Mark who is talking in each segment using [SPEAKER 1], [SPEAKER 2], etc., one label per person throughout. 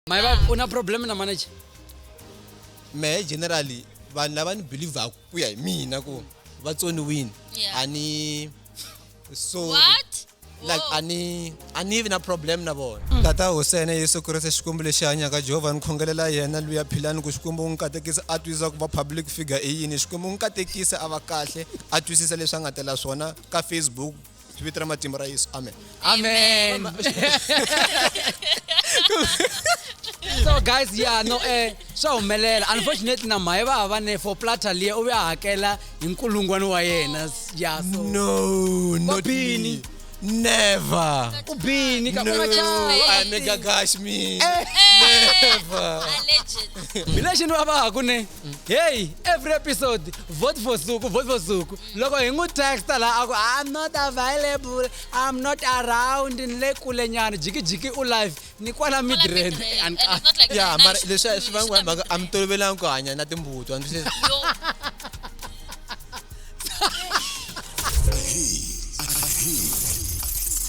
[SPEAKER 1] Mhayivava una problem na manager?
[SPEAKER 2] Me generally vanhu lava ni believe ku ya hi mina ku vatsoniwini ani so
[SPEAKER 3] What?
[SPEAKER 2] like ani even a problem na vona. Tata Hosene Yesu Kriste xikwembu lexi hanyaka Jehovah ni khongelela yena luya Philani ku xikwembu n'wi katekisa a twisa ku va public figure i yini xikwembu n'wi katekisa a va kahle a twisisa leswi a nga tela swona ka Facebook vito ra matimba ra Yesu amen.
[SPEAKER 1] Amen. So guys, yeah, no, so humelela. Unfortunately, na Mhayivava ne for platter liye ube hakela inkulungwane wa yena. Yeah, so.
[SPEAKER 2] No, not me. Never.
[SPEAKER 1] Ubini ka
[SPEAKER 2] No,
[SPEAKER 1] kungachawa.
[SPEAKER 2] I'm a gagash me. Never.
[SPEAKER 3] Alleged.
[SPEAKER 1] Relation wa ba kune. Hey, every episode vote for Nsuku, vote for Nsuku. Loko hingu text la ako I'm not available. I'm not around in lekule nyana jiki u live. Ni kwala midrange.
[SPEAKER 3] And it's not like
[SPEAKER 2] Yeah,
[SPEAKER 3] that.
[SPEAKER 2] but leswi swi vangiwa mhaka I'm tolovelangi ku hanya na timbuti wa ndzi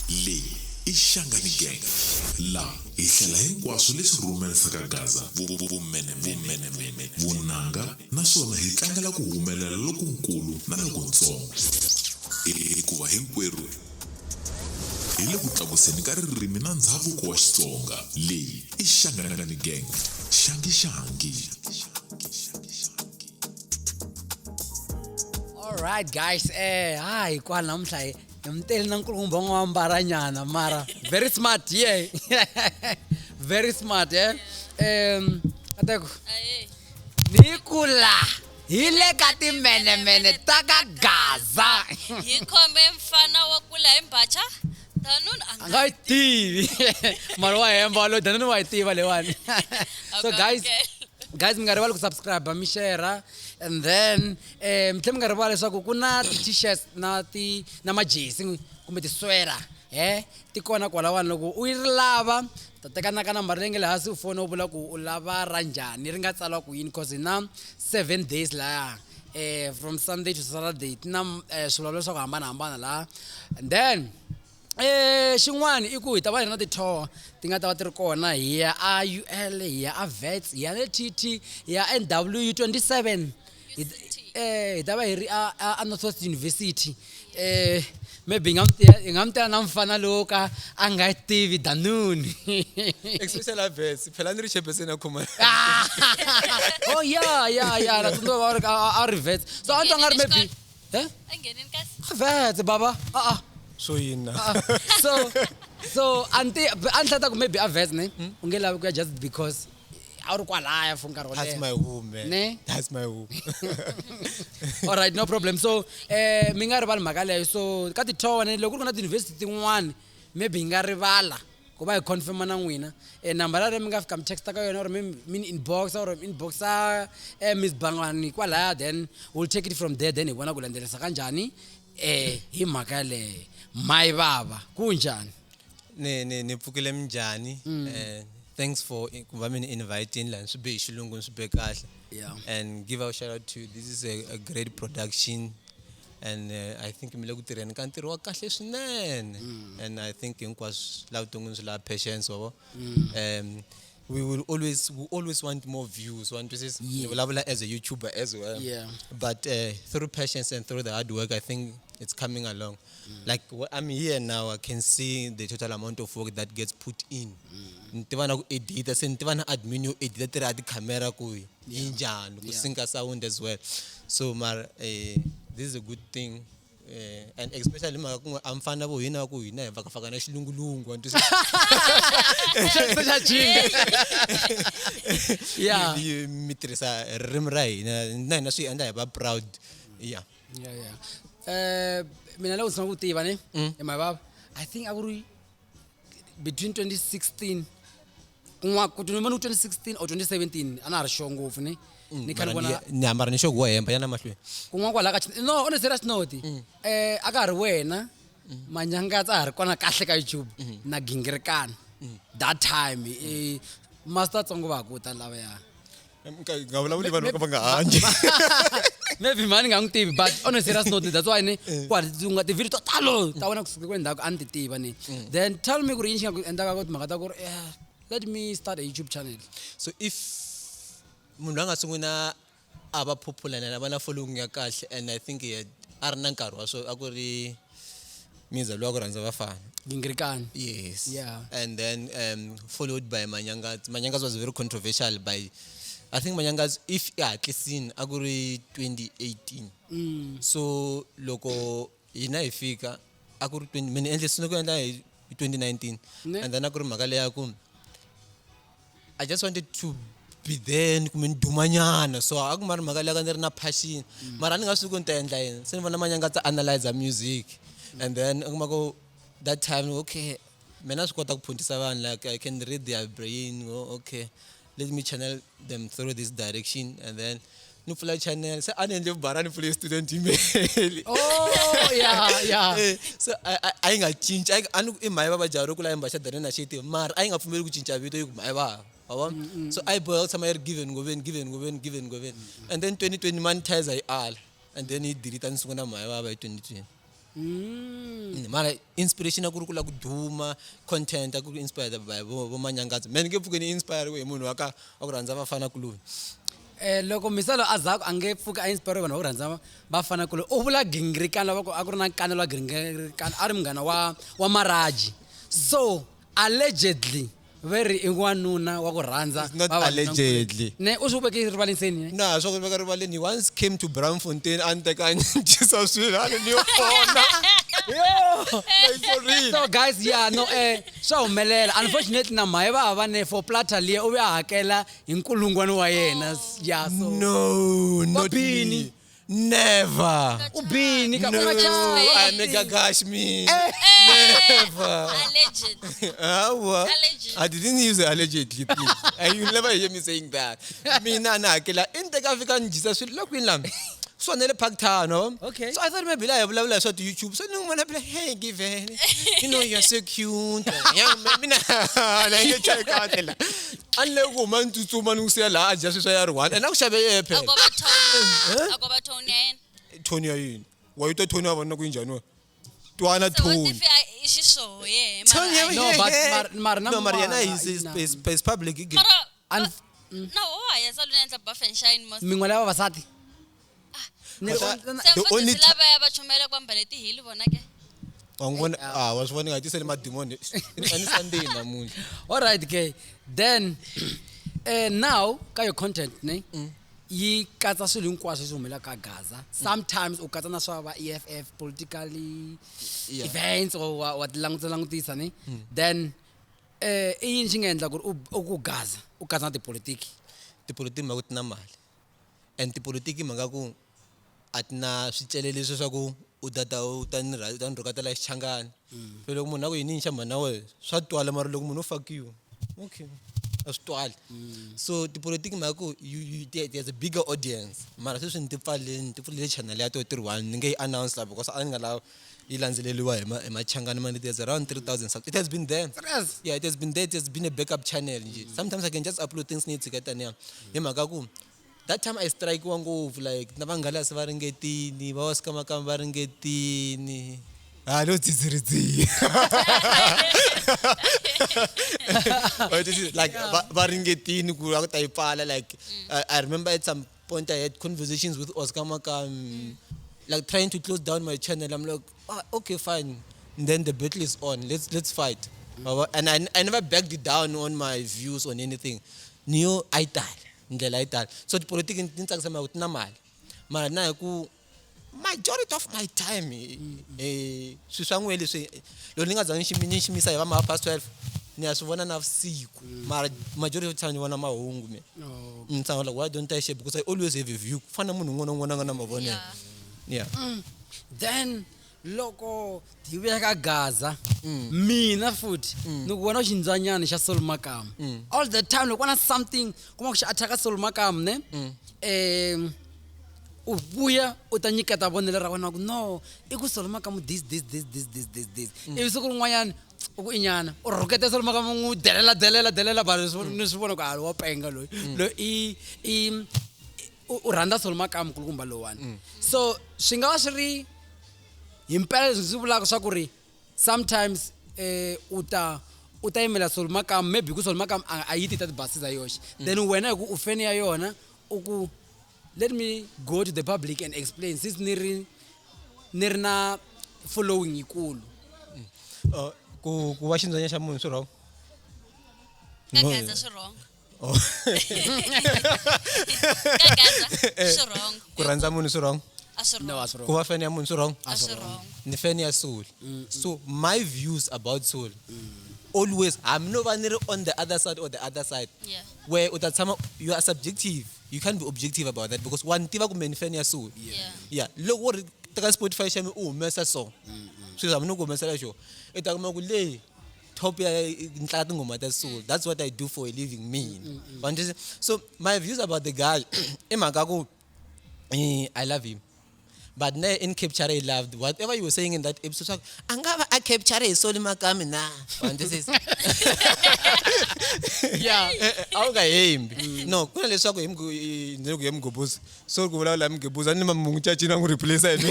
[SPEAKER 4] Le ishangani gang la ihlela hinkwaswo leswi rhumelisaka Gaza vumene vunanga naswona hi tlangela ku humelela lokunkulu na lokuntsongo hikuva hinkwerhu hi le ku tlakuseni ka ririmi na ndhavuko wa Xitsonga. Leyi i Shangani gang shangi.
[SPEAKER 1] All right guys, hi kwala namhla mteli na nkulukumba ngwambara nyana mara very smart yeah. Very smart ateko nikula hile katimene taka Gaza
[SPEAKER 3] Yikhombe mfana wa kula embacha. Danun
[SPEAKER 1] angai tivi mara wa hemba lo danun wa tiva lewani. So guys mngaribala ku subscribe mi share and then mtlhe mngaribala leswaku kuna t-shirts na majesi kumbe ti sweater ti kona kwala wani loko u yi lava ta teka na ka number leyi nge le hansi u fona u vula ku u lava ra njhani ri nga tsala ku yini cause na 7 days laya from Sunday to Saturday tina swilo leswaku hambana la and then xin'wana i ku hi ta va hi na ti-tour ti nga ta va ti ri kona hi ya a UL hi ya a Vets hi ya le TT hi ya NW 27 hi ta va hi ri a Northwest University maybe hi nga mtela na mfana lowu ka a nga tivi Danuni
[SPEAKER 2] especially a verse Philani ri chepeseni a khoma.
[SPEAKER 1] Oh yeah na tsundzuka va a ri Vets so a nga ri maybe
[SPEAKER 3] Angenin kasi.
[SPEAKER 1] Vets baba
[SPEAKER 2] So yina.
[SPEAKER 1] So anhlata ku maybe a Vets ne ungelavi ku ya just because a ri kwalaya for nkarhi wo leha.
[SPEAKER 2] That's my home man.
[SPEAKER 1] Ne?
[SPEAKER 2] That's my home.
[SPEAKER 1] All right, no problem. So mi nga rivali mhaka leyo so ka ti-tour ne loko ku ri na ti-university tin'wana maybe hi nga rivala ku va hi confirm na n'wina number ya mi nga fika mi texta ka yona or mi inbox or inbox Miss Bangwani kwalaya then we'll take it from there then hi vona ku landzelisa kanjhani hi mhaka leyo. Mhayivava kunjani?
[SPEAKER 2] Ni pfukile minjhani? Thanks for inviting la swi be hi xilungu swi be kahle.
[SPEAKER 1] Yeah.
[SPEAKER 2] And give a shout out to this is a great production and I think mi le ku tirheni ka ntirho wa kahle swinene and I think hinkwaswo la vuton'wini swi lava patience wabo. We always want more views. Want to say as a YouTuber as well.
[SPEAKER 1] Yeah.
[SPEAKER 2] But through patience and through the hard work, I think it's coming along. Like I'm here now, I can see the total amount of work that gets put in. Ntivana ku edit, ntivana admin you edit tira di camera ku injani ku sync sound as well. So this is a good thing. And especially I'm fan of hina ku hina va ka faka na xilungulungu want to say
[SPEAKER 1] yeah
[SPEAKER 2] mi tirhisa ririmi ra hina na swi endla hi va proud. Yeah
[SPEAKER 1] mina loko ndzi nga ku tiva ne Mhayivava I think a ku ri between 2016 ku 2016 or 2017 a na ha ri sure ngopfu ne ni khari vona
[SPEAKER 2] ni hambana ni xo ku hemba yana mahlweni
[SPEAKER 1] kun'wana kwala ka no on a serious note a ka ha ri wena manyangatsa ha ri kona kahle ka YouTube na gingirikana that time master tsongo va ku ta lavaya
[SPEAKER 2] nga vulavuli vanhu va nga hanyi
[SPEAKER 1] maybe mani nga n'wi tivi but on a serious note that's why ne kwala ti-video to talo ta wena kusuka kwendhaku a ni ti tiva ne then tell me ku ri yini xi nga ku endlaka ku timhaka ta ku ri let me start a YouTube channel.
[SPEAKER 2] So if munhu angasunguna aba popular na vana following ya kahle, and I think he had arina nkarhi wa so akuri miza lo akurhandza vafana.
[SPEAKER 1] Gingirikani.
[SPEAKER 2] Yes.
[SPEAKER 1] Yeah.
[SPEAKER 2] And then followed by Manyangas. Manyangas was very controversial by, I think Manyangas, if at least seen akuri 2018. So loko ina ifika akuri 20 many endless sino kwenda 2019. And then akuri magale yaku. I just wanted to be there kumendumanyana, so akumara magale yakandiri na passion. Mara ningasuku ntendla yena. Sinivona Manyangas analyze the music. And then akumako that time, okay, mina sikota kuphundisa vanhu, like I can read their brain. Okay, let me channel them through this direction. And then nupfula channel se anendle bara nipfule student email.
[SPEAKER 1] Oh yeah.
[SPEAKER 2] So I ngachinja anu Mhayivava jaro kula embasha dare na shiti mar I ngapfumeli kuchinja vito yiku Mhayivava. So I bought some given. And then 2020 monetize I all, and then he did it and sunguna Mhayivava 2020. Mara inspiration akurukula kuduma content akuru inspired by Manyangas. Many ke pfukeni inspire we munhu waka akurhandza vafana kuloni.
[SPEAKER 1] Loko misalo azako ange pfuka inspire vanhu vakurhandza vafana kuloni. U vula gingirikana loko a ku ri na nkanelo wa gingirikana a ri munghana wa Maraji. So allegedly very inwanuna wa ku rhandza.
[SPEAKER 2] Not allegedly.
[SPEAKER 1] Ne u swi veke rivaleni.
[SPEAKER 2] No, so veka rivaleni. He once came to Braamfontein and Jesus swilana ni yona.
[SPEAKER 1] So guys, yeah, no, so humelela. Unfortunately, na Mhayivava ne for platter liye u hakela inkulungwane wa yena. Yeah, so
[SPEAKER 2] no, not me. Never.
[SPEAKER 1] Ubini ka
[SPEAKER 2] No, I make a gash me. Never.
[SPEAKER 3] Alleged.
[SPEAKER 2] Alleged. I didn't use the allegedly, please. And you'll never hear me saying that. Mina na kela inte African Jesus look in lam. So nele pakta no.
[SPEAKER 1] Okay.
[SPEAKER 2] So I thought maybe I blah so to YouTube. So no one be like, hey, give it. You know you're so cute. Yeah, mina na you check out la. Anle woman to man who say la just so you want. And now shabe epe.
[SPEAKER 3] Agoba Tony.
[SPEAKER 2] Tony yini? Wa yito Tony abona kunjani? Twana
[SPEAKER 3] So what
[SPEAKER 2] Tony.
[SPEAKER 3] if ishiso yeah.
[SPEAKER 1] No, but
[SPEAKER 2] No, Mariana is public.
[SPEAKER 1] And
[SPEAKER 3] No, why is all the buff and shine most.
[SPEAKER 1] mingwala ya vavasati.
[SPEAKER 2] The only
[SPEAKER 3] lava yabachumela kwambalethi hili bona ke.
[SPEAKER 2] I was wondering I just said my demon. Any Sunday namunye.
[SPEAKER 1] All right, okay. Then now ka your content ne yi katsa swilo hinkwaswo swi humela ka Gaza. Sometimes u katsa na swa va EFF politically events or what langutisa ne. Then I yini xi nga endla ku u Gaza u katsa na tipolitiki.
[SPEAKER 2] Tipolitiki makutina mali. And tipolitiki mangaku atina swicele leswi swa ku u data u tani rukatela xichangani. Loko munhu a ku yini xa mhana we swa twala mara loko munhu fuck you. Okay. Astwali. So tipolitiki maku there's a bigger audience. Mara sweswi ni tipfalele channel ya to 31 ni nge announce la because a ni nga la ilandzeleliwa hi machangani mani. There's around 3,000 subs. It has been there. Yeah, it has been there. It has been a backup channel. Sometimes I can just upload things need to get there. Hi mhaka ku that time I strike ngopfu like na vangalasi va ringetini va wasika Makamu va ringetini. Lo tsitsiritsiya. Like va ringetini ku a ku ta yi pfala. Like I remember at some point I had conversations with Oscar Makamu, like trying to close down my channel. I'm like, okay, fine. And then the battle is on. Let's fight. And I never backed it down on my views on anything. Niyo aital. Ndlela aital. So the politics ni tsakisa utina mali. Mara na ku majority of my time swisangwe leswi lo ni nga zangi ximisa hi va ma past 12 ni ya swivona na vusiku. Mara majority of time ni vona mahungu me. Ntsanga like why don't I share because I always have a view. Fana munhu un'wana nga na mavonelo. Yeah.
[SPEAKER 1] Then loko ti vuya ka Gaza mina futhi ni ku vona xindzanyana xa Sol Makamu all the time loko na something kuma ku xi attack Sol Makamu ne u vuya u ta nyiketa vonelo ra wena ku no I ku Sol Makamu this ivi siku rin'wanyana u ku inyana u rhukete Sol Makamu n'wi delela vanhu ni swi vona ku a wa penga loyi i u rhandza Sol Makamu kulukumba lowani. So swi nga va swi ri himpela leswi vulaka swa ku ri sometimes utayimela Sol Makamu maybe ku Sol Makamu ayithi that buses ayoshi then wena ku ufeni ya yona uku let me go to the public and explain since nirina following ikulu
[SPEAKER 2] ku va xindzwanya xa munhu swi wrong
[SPEAKER 3] Gavaza swi wrong.
[SPEAKER 2] Oh.
[SPEAKER 3] Gavaza swi wrong.
[SPEAKER 2] Ku rhandza munhu swi wrong
[SPEAKER 1] no as
[SPEAKER 2] ku
[SPEAKER 1] wrong
[SPEAKER 2] va fan ya munhu swi wrong
[SPEAKER 3] Swi wrong.
[SPEAKER 2] ni fan ya Soul so my views about Soul always I'm never on the other side or the other side
[SPEAKER 3] Yeah.
[SPEAKER 2] where you are subjective you can't be objective about that because one tiva kumbe ni fan ya Soul yeah look what teka Spotify xa mi u humesa song so I'm not humesa la show eta kuma ku le top ya ntla tingoma ta Soul that's what I do for a living so my views about the guy emaka ku I love him but in capture I loved whatever you were saying in that episode angaba I capture Soul Makamu na this is
[SPEAKER 1] yeah
[SPEAKER 2] awungayembi no kuna leswaku ngiku yemgobuza so ku vulavula mgobuza ni mamungu chachi na ngu replace yena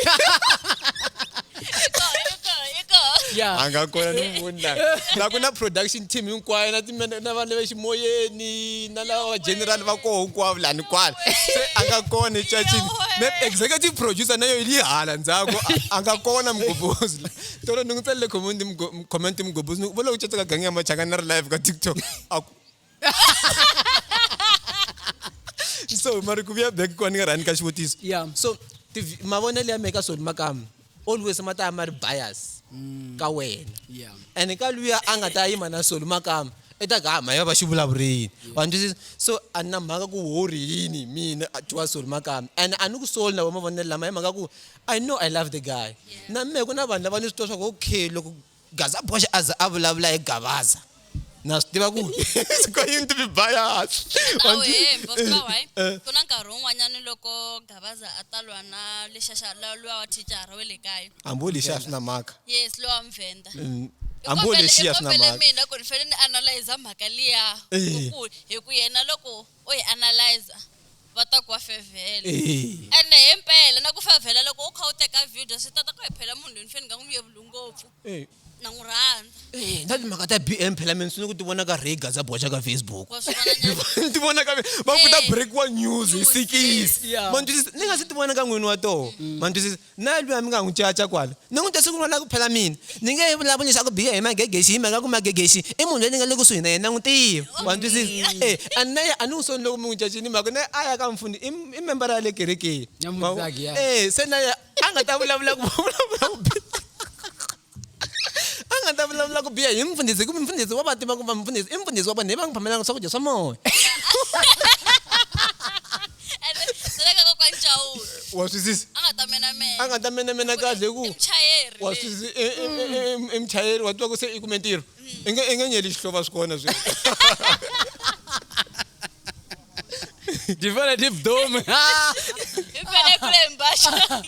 [SPEAKER 1] yeah
[SPEAKER 2] angakona nimvunda la kuna production team hinkwayo na vanhu va ximoyeni na lava general va koho hinkwavo lani kwala se angakona chachi maybe executive producer nayo ili hala ndzhaku angakona mgobuzi tolo ni ngitsele comment mgobuzi ni vula ku chatsa ka gangi ya machanga na live ka TikTok so mari ku via back kwa ni rani ka xivutiso
[SPEAKER 1] Yeah.
[SPEAKER 2] so mavonelo ya meka Sol Makamu always mata mari bias ka wena
[SPEAKER 1] yeah
[SPEAKER 2] and ka luya anga ta yima na Sol Makamu eta ka Mhayivava xi vulavurini so anna mhaka ku worry yini mina atwa Sol Makamu and anu ku Soul na mavonelo lama mhaka ku I know I love the guy na me ku na vanhu lava ni switwa swa ku okay loko Gaza Bosch aza a vulavula hi Gavaza na swi tiva ku it's going to be biased
[SPEAKER 3] Why? Kuna nkarhi wun'wanyana loko Gavaza a talwa na lexaxa luwa wa teacher we le kaya.
[SPEAKER 2] amboli xa swi na mhaka
[SPEAKER 3] Yes, lo amvenda.
[SPEAKER 2] amboli xi ya swi na mhaka
[SPEAKER 3] Mina ku ni fanele ni analyze mhaka liya ku hi ku yena loko o yi analyze va ta ku wa fevhela. And hempela na ku fevhela loko u kha u teka video swi tata ku hephela munhu ni fanele nga n'wi yevula ngopfu. Na n'wi rhandza.
[SPEAKER 2] na timhaka ta BM phela mina swi ni ku ti vona ka Gaza Bosch ka Facebook
[SPEAKER 3] Wa swi vona nyana.
[SPEAKER 2] ti vona ka va ku ta break one news hi sikisi
[SPEAKER 1] Yeah.
[SPEAKER 2] mandisisi ni nga si ti vona ka n'wini wa toho mandisisi na luya mi nga n'wi caca kwala ni n'wi ta siku la ku phela mina ni nge vulavuli leswaku biya hi magegexi hi mhaka ku magegexi i munhu loyi ni nga le kusuhi na yena n'wi tiva mandisisi a naye a ni n'wi soni loko mi n'wi cacini mhaka na a ya ka mfundi i member ya le kerekeni se naye a nga ta vulavula ku anga ta vulavula ku biya hi mfundhisi kumbe mfundhisi wa vatima kumbe mfundhisi i mfundhisi wa vanhu leyi va n'wi phamelaka swakudya swa moya
[SPEAKER 3] Seleka ko kwa Chauke.
[SPEAKER 2] wa swisisa a nga ta mena kahle ku
[SPEAKER 3] Mchayeri.
[SPEAKER 2] wa swisisa i muchayeri wa twa ku se i kume ntirho i nge nyeli xihlova swi kona swi
[SPEAKER 1] definitive dome
[SPEAKER 3] Ipele kule mbasha.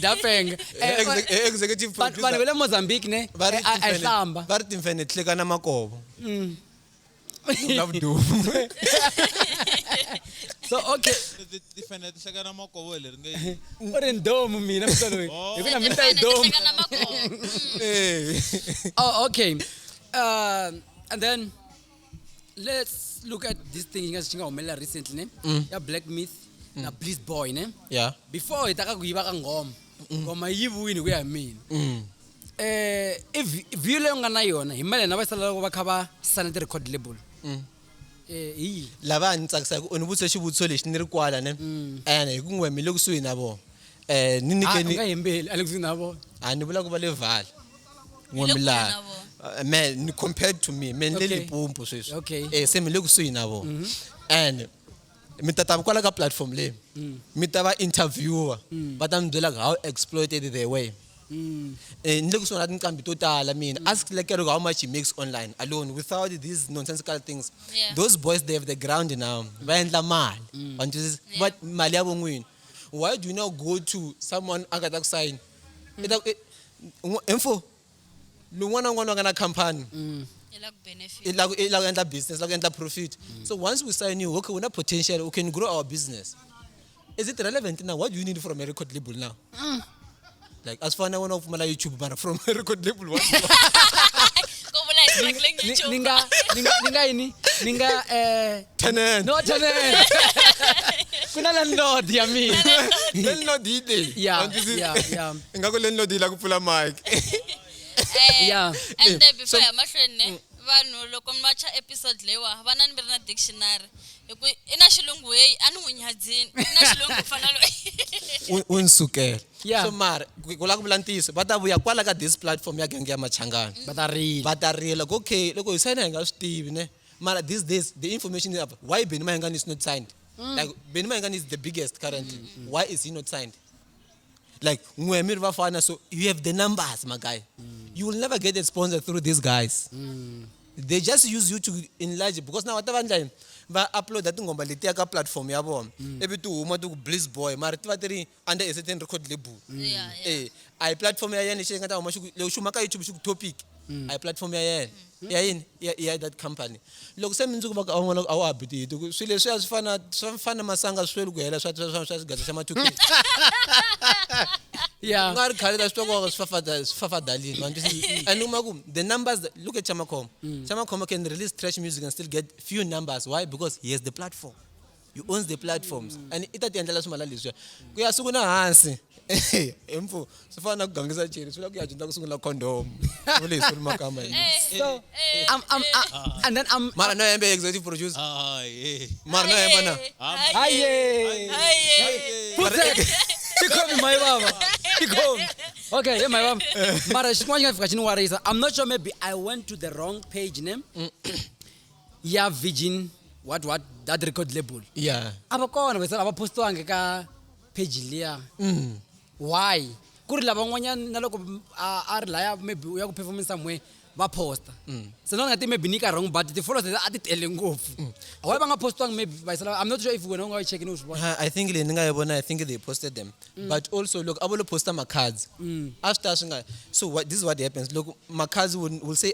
[SPEAKER 1] dapeng
[SPEAKER 2] executive
[SPEAKER 1] vanhu
[SPEAKER 2] producer
[SPEAKER 1] ve le Mozambique ne a hlamba
[SPEAKER 2] va ri timfene tlheka na makovo na vudumu
[SPEAKER 1] so okay
[SPEAKER 5] Different sekana makovo leri nge
[SPEAKER 1] u ri ndomu mina msoloyi hi kuna mina yi domu oh okay and then let's look at this thing nga xinga humelela recently ne ya Blackmyth na Bliss Boy ne
[SPEAKER 2] yeah
[SPEAKER 1] before itaka ku yiva ka ngoma yivuwini ku ya hi mina view leyo nga na yona hi mali na va sala loko va kha va sana ti record label hi
[SPEAKER 2] lava ni tsakisaka u ni vutise xivutiso lexi ni ri kwala ne and hi ku n'we mi le kusuhi na vona ni nyikeni
[SPEAKER 1] nga hembeli Alex na vona
[SPEAKER 2] a ni vula ku va le vala n'we
[SPEAKER 3] le
[SPEAKER 2] mi
[SPEAKER 3] kule
[SPEAKER 2] laha
[SPEAKER 3] na vona.
[SPEAKER 2] man compared to me men le
[SPEAKER 1] Okay.
[SPEAKER 2] Limpopo sweswi
[SPEAKER 1] Okay.
[SPEAKER 2] se mi le kusuhi na vona and mi ta kwala ka platform leyi mi ta va interviewer va ta mi byela how exploited they were ni le kusuhi na tinqambi to tala mina ask lekero how much he makes online alone without these nonsensical things
[SPEAKER 3] Yeah.
[SPEAKER 2] those boys they have the ground now va endla mali but mali ya von'wini why do you now go to someone a nga ta ku sign info lun'wana na un'wana nga na khampani
[SPEAKER 3] Ila ku benefit.
[SPEAKER 2] i lava ku endla business la ku endla profit so once we sign you okay we na potential we can grow our business is it relevant now what do you need from a record label now like as far now when of my YouTube but from a record label what
[SPEAKER 3] struggling
[SPEAKER 1] ninga ini ninga
[SPEAKER 2] Tenant.
[SPEAKER 1] no tenant kuna landlord ya mina
[SPEAKER 2] Landlord ide.
[SPEAKER 1] yeah
[SPEAKER 2] Ingakho landlord ila kupfula mic.
[SPEAKER 1] Yeah.
[SPEAKER 3] And then before yamahlweni vanhu loko mi watcha episode lewa vana ni na dictionary hiku ina xilungu hey ani n'winyadzini ina xilungu fanalo
[SPEAKER 2] Unsukela.
[SPEAKER 1] Yeah.
[SPEAKER 2] So mara kula ku vulantiso va ta vuya kwala ka this platform ya genge ya machangana. Va ta rila okay loko hi sayina hi nga swi tivi ne mara these days the information is up why Benny Mayengani is not signed. Like Benny Mayengani is the biggest currently. Why is he not signed? Like Mwemir Vafana, so you have the numbers, my guy. You will never get a sponsor through these guys. They just use you to enlarge it because now whatever time va upload that ngomba leti ka platform ya bona. Every two uma to Bliss Boy, mara tivateri under a certain record label.
[SPEAKER 3] Yeah.
[SPEAKER 2] I platform ya yena she ngata uma le shumaka YouTube shu topic. I platform ya yena. Yeah, that company. Loko se minzuku va ka awona awu abiti swile swi fana masanga swelu ku hela swa gaza xa ma2K.
[SPEAKER 1] yeah
[SPEAKER 2] Ngari khale da switoko sfafadalini manje and umaku the numbers look at Chamakom. Chamakom can release trash music and still get few numbers. Why? Because he has the platform. You owns the platforms and ita tiendlela swimala leswi kuya sukuna hansi emfu sifana ku gangisa cheri swi la ku ya jinda ku sungula condom uleswi Makamu
[SPEAKER 1] so and then I'm
[SPEAKER 2] mara no yembe executive producer
[SPEAKER 5] Hayi.
[SPEAKER 2] mara no yemba na
[SPEAKER 1] haye Ikomi Mhayivava. Ikomi. Okay, yeah, Mhayivava. Mara xin'wana xi nga fika xi ni warisa. I'm not sure maybe I went to the wrong page name. Yeah, Virgin what that record label.
[SPEAKER 2] yeah
[SPEAKER 1] Aba kona bese aba postiwangi ka page liya. Why? Ku ri lava n'wanyana na loko a ri laya maybe u ya ku performance somewhere va posta. Se no ngati maybe nika wrong but the followers a ti tele ngopfu. Why va nga postiwangi maybe I'm not sure if wena u nga checking usibona.
[SPEAKER 2] I think le ninga yabona I think they posted them but also look abolo poster my cards after singa so this is what happens look my cards will say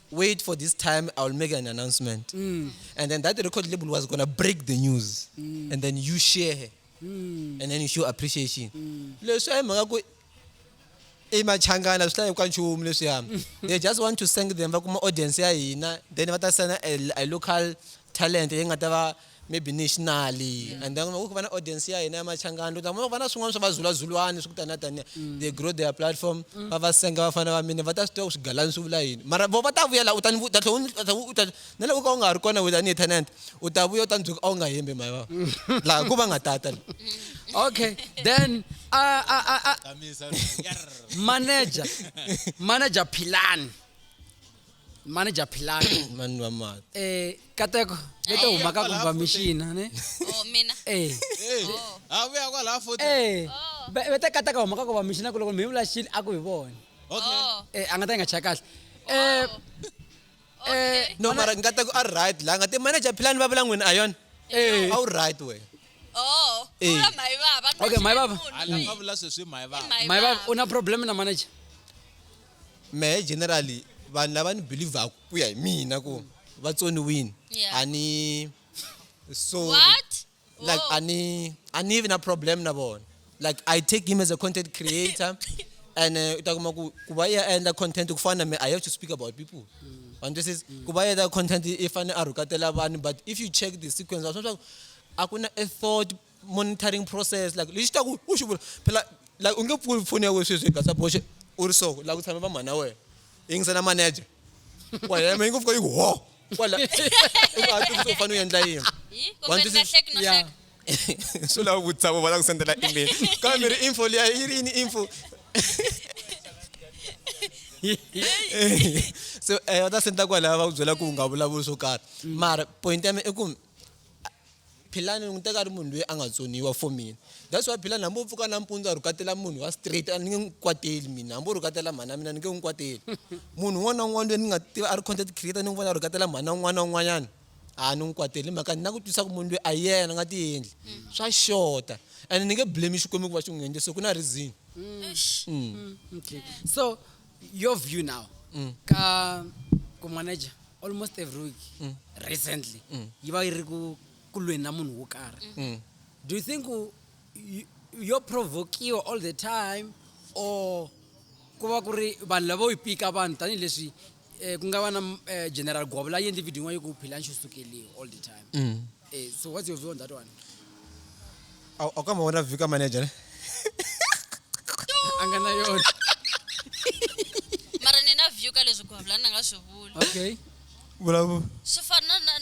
[SPEAKER 2] wait for this time I'll make an announcement and then that record label was going to break the news and then you share and then you show appreciation leswi ay maka ku emachangana swi ka nchumu leswi they just want to thank them va kuma audience ya hina then va ta send a local talent engata va maybe nationally and then ku va na audience ya hina ya machangana lota mo va na swin'wana swa vazulazulwani swi kutana tani they grow their platform va va senga va fana va mina va ta swi swi galani swi vula yini mara vo va ta vuyela u ta na loko ka u nga ri kona with any tenant u ta vuya u ta ndzuka a u nga hembe Mhayivava la ku va nga tata
[SPEAKER 1] Okay, then
[SPEAKER 5] Kamisa.
[SPEAKER 1] manager Philani. Manager Philani.
[SPEAKER 2] mani va mati
[SPEAKER 1] Kateko, leto huma ka kumba machine, ne?
[SPEAKER 3] Oh, Mina.
[SPEAKER 5] Vuya kwala futhi.
[SPEAKER 1] Bete kateka huma ka kumba machine ku loko mi vula shit a ku hi vona.
[SPEAKER 5] Okay.
[SPEAKER 1] A nga ta nga cha kahle.
[SPEAKER 2] no mara ngata ku a right la ngati manager Philani va vula n'wini a yona a wu right we
[SPEAKER 3] Ula Mhayivava.
[SPEAKER 1] Okay, Mhayivava.
[SPEAKER 5] Ala nga vula sweswi Mhayivava.
[SPEAKER 1] Mhayivava una problem na manager?
[SPEAKER 2] me generally vanhu lava ni believe ku ya hi mina ku va tsoniwini
[SPEAKER 3] Yeah.
[SPEAKER 2] ani so
[SPEAKER 3] What?
[SPEAKER 2] like
[SPEAKER 3] Whoa.
[SPEAKER 2] ani even a problem na bona like I take him as a content creator and utakuma ku va ya endla content ku fana me I have to speak about people and this is ku va ya content ifane a rukatela vanhu but if you check the sequence akuna a thought monitoring process like lexi ta ku u xi vula phela like u nge pfuli foni ya wena sweswi ka saboxe u ri so la ku tshama va mhana wena yingisela manager wena me nge fika yi ho kwala u nga tivi swo fana u endla yini
[SPEAKER 3] Kumbe ni nga hleki no
[SPEAKER 1] Yeah.
[SPEAKER 3] hleka.
[SPEAKER 2] swo lava vutisa vo va la ku sendela email kambe ri info liya yi ri yini info so va ta senda kwalaya va ku byela ku u nga vulavuli swo karhi mara point ya me i ku Philani ni teka ri munhu loyi a nga tsoniwa for mina that's why Philani hambi u pfuka nampundzu a rhukatela munhu wa straight a ni nge n'wi kwateli mina hambi u rhukatela mhana mina ni nge n'wi kwateli munhu un'wana na un'wana loyi ni nga tiva a ri content creator ni n'wi vona a rhukatela mhana un'wana na un'wanyana a ni n'wi kwateli mhaka ni na ku twisa ku munhu loyi a yena nga ti endli swa xota and ni nge blame xikwembu ku va xi n'wi endle so ku na reason
[SPEAKER 1] Okay. So your view now ka manager almost every week recently yi va yi ri ku lweni na munhu wo karhi. Do you think you're provokiwa all the time or ku va ku ri vanhu lava yi pika vanhu tanihileswi ku nga va na General Gwabo la yendi video yin'wana yi ku Philani xi sukeliwe all the time. So what's your view on that one?
[SPEAKER 2] I'll come on a Vika manager.
[SPEAKER 1] A nga na yona.
[SPEAKER 3] Mara ni na view ka leswi Gwabla na nga swi vula.
[SPEAKER 1] Okay.
[SPEAKER 2] Bravo.
[SPEAKER 3] Swi fana na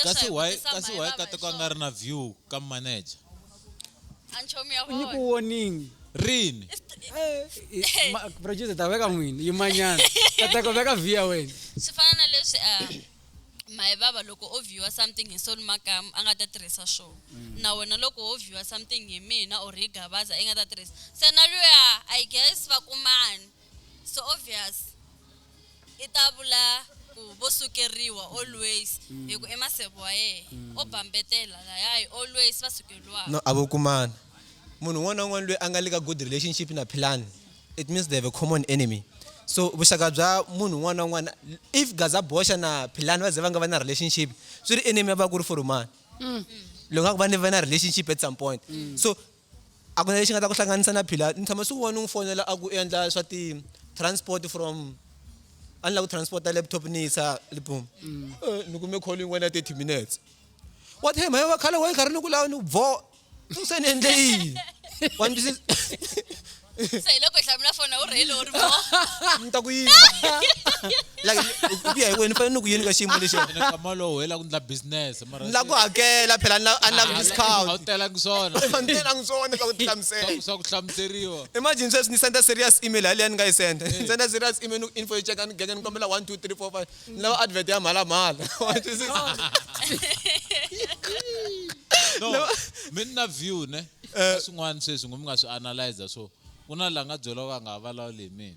[SPEAKER 5] kasi
[SPEAKER 3] leswi
[SPEAKER 5] why ka teko nga ri na view ka manager
[SPEAKER 3] Anchomi ya
[SPEAKER 1] Nyi ku
[SPEAKER 3] vona.
[SPEAKER 1] warning.
[SPEAKER 5] rini
[SPEAKER 1] Producer ta veka n'wini yi manyana. Ta ko veka via wena.
[SPEAKER 3] Swi fana na leswi Mhayivava loko o viewa something hi Sol Makamu a nga ta tirhisa show. Na wena loko o viewa something hi Mina or hi Gavaza a nga ta tirhisa. Se na luya I guess va kumani. So obvious. Ita vula ku bosukeriwa always hi ku emasebo wa yena o bambetela la hayi always va sukeriwa.
[SPEAKER 2] No, abokumana. Munhu wona wona loyi anga le ka good relationship na Philani. It means they have a common enemy. So vuxaka bya munhu wona wona if Gaza bosha na Philani va ze va nga va na relationship swi ri enemy va ku ri for mani. Loko va ne va na relationship at some point. So a ku na lexi nga ta ku hlanganisa na Philani ni tshama swi vona n'wi fonela a ku endla swa ti transport from anla ku transporta laptop ni isa lipum ni kume calling wena 30 minutes. What hey Mhayivava khala wa karhi ni ku lava ni vo u se ni endle yini wa ndzi
[SPEAKER 3] Se loko hlamula fona u rhele u ri mo.
[SPEAKER 2] ni ta ku yini like ku ya hi wena fanele ku yini ka xiyimo lexi
[SPEAKER 5] ene kama lowu hela ku ndla business mara
[SPEAKER 2] la ku hakela phela a na discount
[SPEAKER 5] a wu telangi swona
[SPEAKER 2] fanele ang swona ka ku hlamusela
[SPEAKER 5] swa ku hlamuseriwa
[SPEAKER 2] imagine sweswi ni senda serious email haliya ni nga yi senda ni senda serious email ni info yi cheka ni gega ni kombela 1 2 3 4 5 ni lava advert ya mhala
[SPEAKER 5] no mina na view ne swin'wana sweswi ngumi nga swi analyze so kuna la nga byela va nga vulavuli hi mina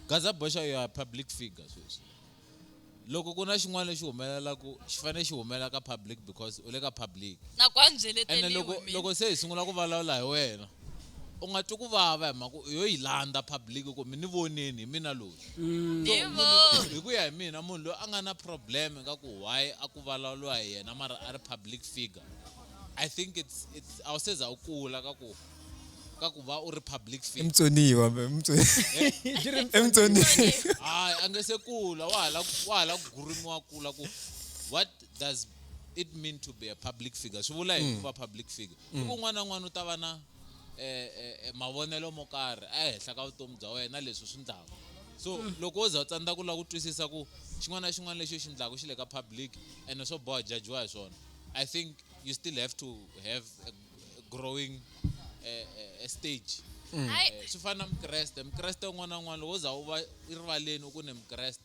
[SPEAKER 5] Gaza Bosha you are public figure sweswi loko kuna xin'wana lexi humelelaku xi fanele xi humelela ka public because u le ka public
[SPEAKER 3] Na kwa ndzeleteliwe
[SPEAKER 5] ene loko se hi sungula ku vulavula hi wena u nga twi ku vava hi mhaka yo yi landa public ku mi ni voneni hi mina loyi hi ku ya hi mina munhu loyi a nga na problem ka ku why a ku vulavuriwa hi yena mara a ri public figure I think it's a wu seza u kula ka ku va u ri public figure
[SPEAKER 2] emtsoniwa emtsoniwa
[SPEAKER 5] hayi a nge se kula wa hala ku gurimiwa kula ku what does it mean to be a public figure swi vula hi ku va public figure ku n'wana na n'wana u ta va na mavonelo mo karhi ehenhla ka vutomi bya wena leswi swi ndlaku so loko u za u tsandza ku lava ku twisisa ku xin'wana na xin'wana lexi xi ndlaku xi le ka public ene swo boha jajiwa hi swona I think you still have to have a growing stage swi fana na Mkreste un'wana na un'wana loko u za u va rivaleni u ku ne Mkreste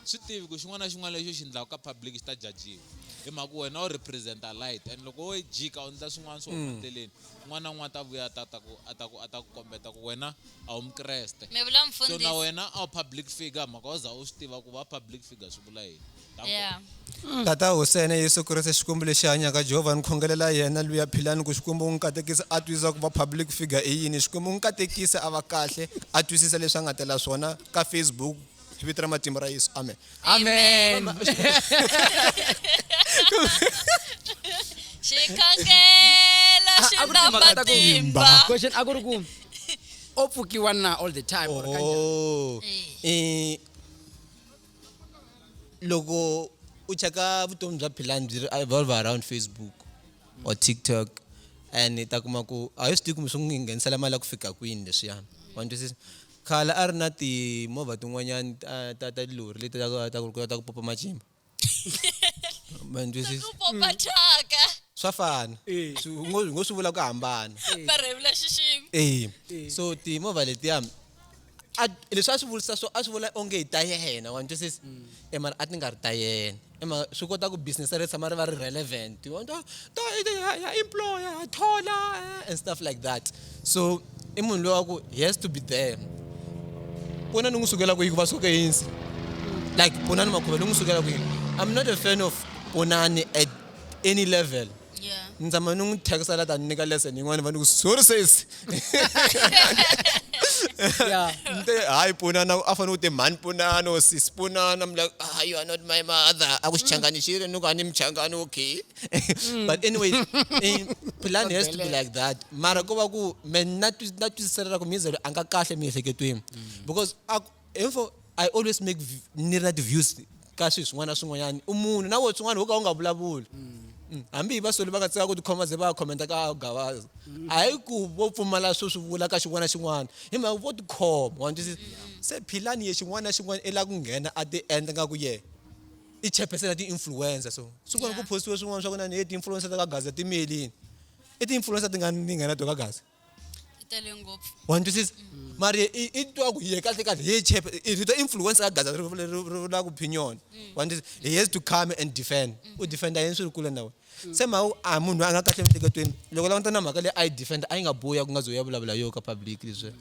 [SPEAKER 5] swi tivi ku xin'wana na xin'wana lexi xi ndlaku ka public xi ta jajiwa hi mhaka wena u representa light and loko wo jika u ndla swin'wana swo humeteleni un'wana na un'wana ta vuya a ta ku kombeta ku wena a wu Mkreste
[SPEAKER 3] Me vula
[SPEAKER 5] so na
[SPEAKER 3] mfundisi.
[SPEAKER 5] wena a wu public figure mhaka u za u swi tiva ku va public figure swi vula yini
[SPEAKER 3] Yeah.
[SPEAKER 2] tata Husene Yesu Kriste xikwembu lexi hanyaka Jehovha ni khongelela yena luya Philani ku xikwembu u n'wi katekisa a twisisa ku va public figure i yini xikwembu u n'wi katekisa a va kahle a twisisa leswi a nga tela swona ka Facebook hi vito ra matimba ra Yesu amen
[SPEAKER 1] Amen.
[SPEAKER 3] Xikhangela xi na matimba.
[SPEAKER 1] Question a ku ri ku o pfukiwa na all the time or kanjhani?
[SPEAKER 2] oh loko u cheka vutomi bya Philani byi ri evolve around Facebook or TikTok and ta kuma ku a hi swi tivi kumbe swi n'wi nghenisela mali ya ku fika kwini leswiyani wa twisisa khale a ri na timovha tin'wanyani ta lori leti ta ku popa macimba ma twisisa
[SPEAKER 3] Ku popa thyaka.
[SPEAKER 2] swa fana ngo swi vula ku hambana
[SPEAKER 3] Va revula xiximi.
[SPEAKER 2] so timovha letiya leswi a swi vulisa so a swi vula onge hi ta yena wa twisisa mara a ti nga ri ta yena swi kota ku business ri tshama ri va ri relevant ya employer ya thola and stuff like that so i munhu loyi wa ku he has to be there pona ni n'wi sukela ku yi ku va suka yinsi like Ponani Makhuva ni n'wi sukela ku I'm not a fan of Ponani at any level
[SPEAKER 3] Yeah.
[SPEAKER 2] ni tshama ni n'wi texela ta ni nyika lesson yin'wana va ni ku sorry sis
[SPEAKER 1] Yeah.
[SPEAKER 2] hayi Ponani a fanele u te mhani Ponani or sis Ponani I'm like you are not my mother a ku xichanganixile ni ku a ni mchangani okay but anyway Philani has to be like that mara ko va ku me na twisisela ku mizelo a nga kahle miehleketweni because info I always make near the views kahle swin'wana swin'wanyana umunhu na wo swin'wana woka u nga vulavuli hambi vasoli va nga tsaka ku tikhoma ze va commenta ka Gavaza hayi ku vo pfumala swo swi vula ka xin'wana xin'wana hi mhaka vo tikhoma wa ntwisisa se Philani ye xin'wana na xin'wana i la ku nghena at the end nga ku ye i chairperson ti influencer so swin'wana ku postiwe swin'wana swa ku na ni ti influencer ta ka Gaza ti mailini i ti influencer ti nga ni nghena to ka Gaza
[SPEAKER 3] tele ngopfu
[SPEAKER 2] wa ntwisisa mari i twa ku ye kahle kahle ye chep i the influencer ka Gaza ri la ku opinion wa ntwisisa he has to come and defend u defenda yini swi kule nawe se ma a munhu a nga kahle emiehleketweni loko lava ntana mhaka leyi a yi defend a yi nga boya ku nga zo ya vulavula yo ka public leswi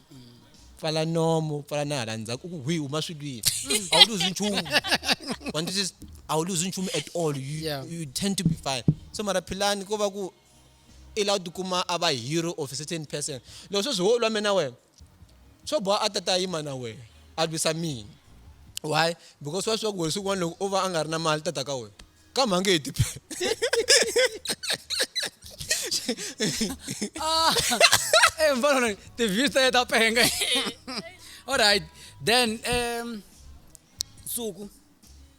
[SPEAKER 2] pfala nomo pfala na hala ndzhaku ku hwi uma swilwini a wu luzi nchumu wa ntwisisa a wu luzi nchumu at all you tend to be fine so mara Philani ko va ku allowed to kuma aba hero of a certain person lo swo zwo lwa mina wena swo boha a tata yima na wena a lwisa mina why because swa ku wesu kwana loko over a nga ri na mali tata ka wena ka mhange hi tipe
[SPEAKER 1] mfana the views ta penga all right then Nsuku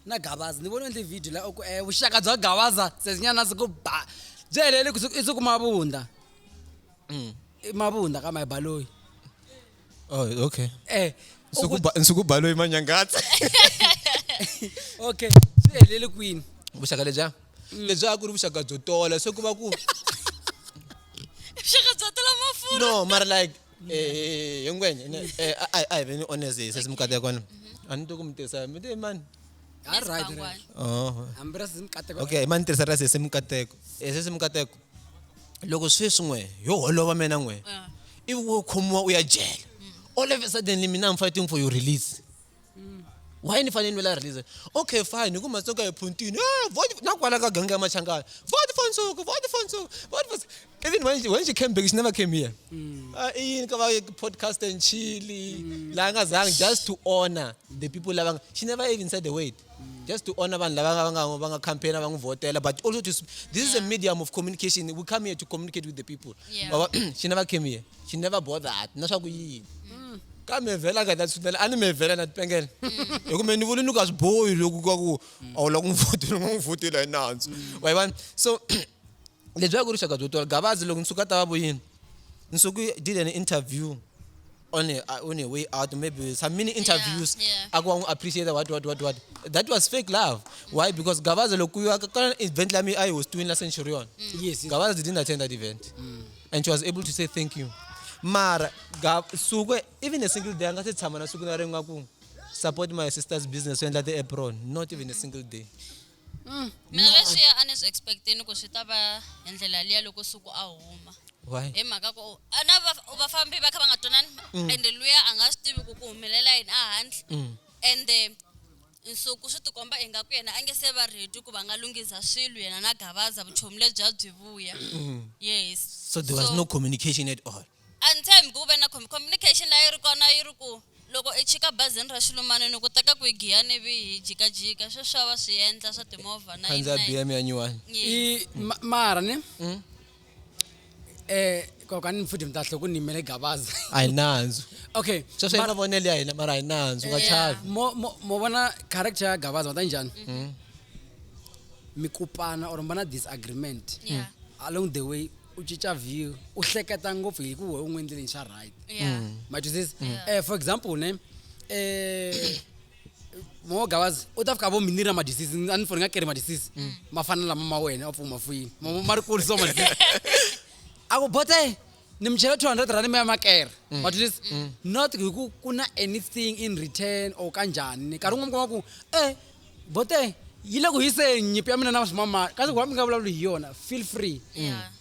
[SPEAKER 1] na Gavaza ni vona ndle video la vuxaka bya Gavaza sezinyana siku ba jelele kusuku mabunda mabunda ka Mhayivava
[SPEAKER 2] oh okay
[SPEAKER 1] Nsuku
[SPEAKER 2] nsuku balo imanyangatsa
[SPEAKER 1] okay jelele queen
[SPEAKER 2] vuxaka lebya lebya ku ri vuxaka byo tola so ku va ku
[SPEAKER 3] vuxaka bya tela mafurha
[SPEAKER 2] no mara like yengwenye I very honest sesimkate kona ani to kumtesa mite man
[SPEAKER 1] all right ambra simkateko
[SPEAKER 2] okay man tirisa ra sesimkateko sesimkateko loko sweswi yo holova mina n'we ivi wo khomiwa u ya jela all of a sudden mina I'm fighting for your release why ni fanele la release okay fine ku matsoka hi puntini vote na kwala ka ganga ya machangana vote for Nsuku vote for even when she came back she never came here in ka podcast and chili la nga zanga just to honor the people lava she never even said the word just to honor vanhu lava nga campaign va ngu votela but also to this is a medium of communication we come here to communicate with the people she never came here she never bothered na swa ku yini ka me vela ka tsutela ani me vela na tpengela loko me ni vula ni ka swibohi loko ka ku awula ku votela inanzu wayibona so lebya ku rixaka byo tola Gavaza loko Nsuku ta va boyini Nsuku did an interview on a way out maybe some mini interviews I go appreciate what that was fake love why because Gavaza loko you ka event la me I was doing la Centurion
[SPEAKER 1] yes
[SPEAKER 2] Gavaza didn't attend that event and she was able to say thank you mara Nsuku even a single day anga se tshama na Nsuku na renga ku support my sister's business when the apron not even a single day
[SPEAKER 3] mina leswi ya anis expecting ku swi ta va endlela liya loko Nsuku a huma
[SPEAKER 2] why
[SPEAKER 3] hi mhaka ku ana vafambi va kha va nga twanani and luya a nga swi tivi ku humelela yini a handle and Nsuku swi tikomba ingaku yena a nge se va ready ku va nga lunghisa swilo yena na Gavaza vuchomi lebya byi vuya yes
[SPEAKER 2] so there was no communication at all
[SPEAKER 3] until ku ve na communication la yi ri kona yi ri ku loko i chika bazini ra xilumani ni ku teka ku giya ni vi jikajika swo swa va swi endla swa timovha na
[SPEAKER 2] kanza BM ya nyuwani
[SPEAKER 1] i mara ne koka ni futhi mtahlo ku nimele Gavaza
[SPEAKER 2] ayinanzu
[SPEAKER 1] okay
[SPEAKER 2] so swi nga vonele ya hina mara ayinanzu nga chavi
[SPEAKER 1] mo bona character ya Gavaza wata njani mikupana or mbana disagreement along the way u cica view u hleketa ngopfu hi ku we u n'wendleni xa right but this for example ne mo Gavaza u ta fika vo minira ma disease ani foni nga keri ma disease ma fana lama ma wena u pfuma fuyini ma ri kulu so ma ako bote ni mchela 200 rand me makere but this not ku kuna anything in return or kanjani karungu mkoma ku bote yile ku hise nyipi ya mina na mama kasi ku nga vulavula hi yona feel free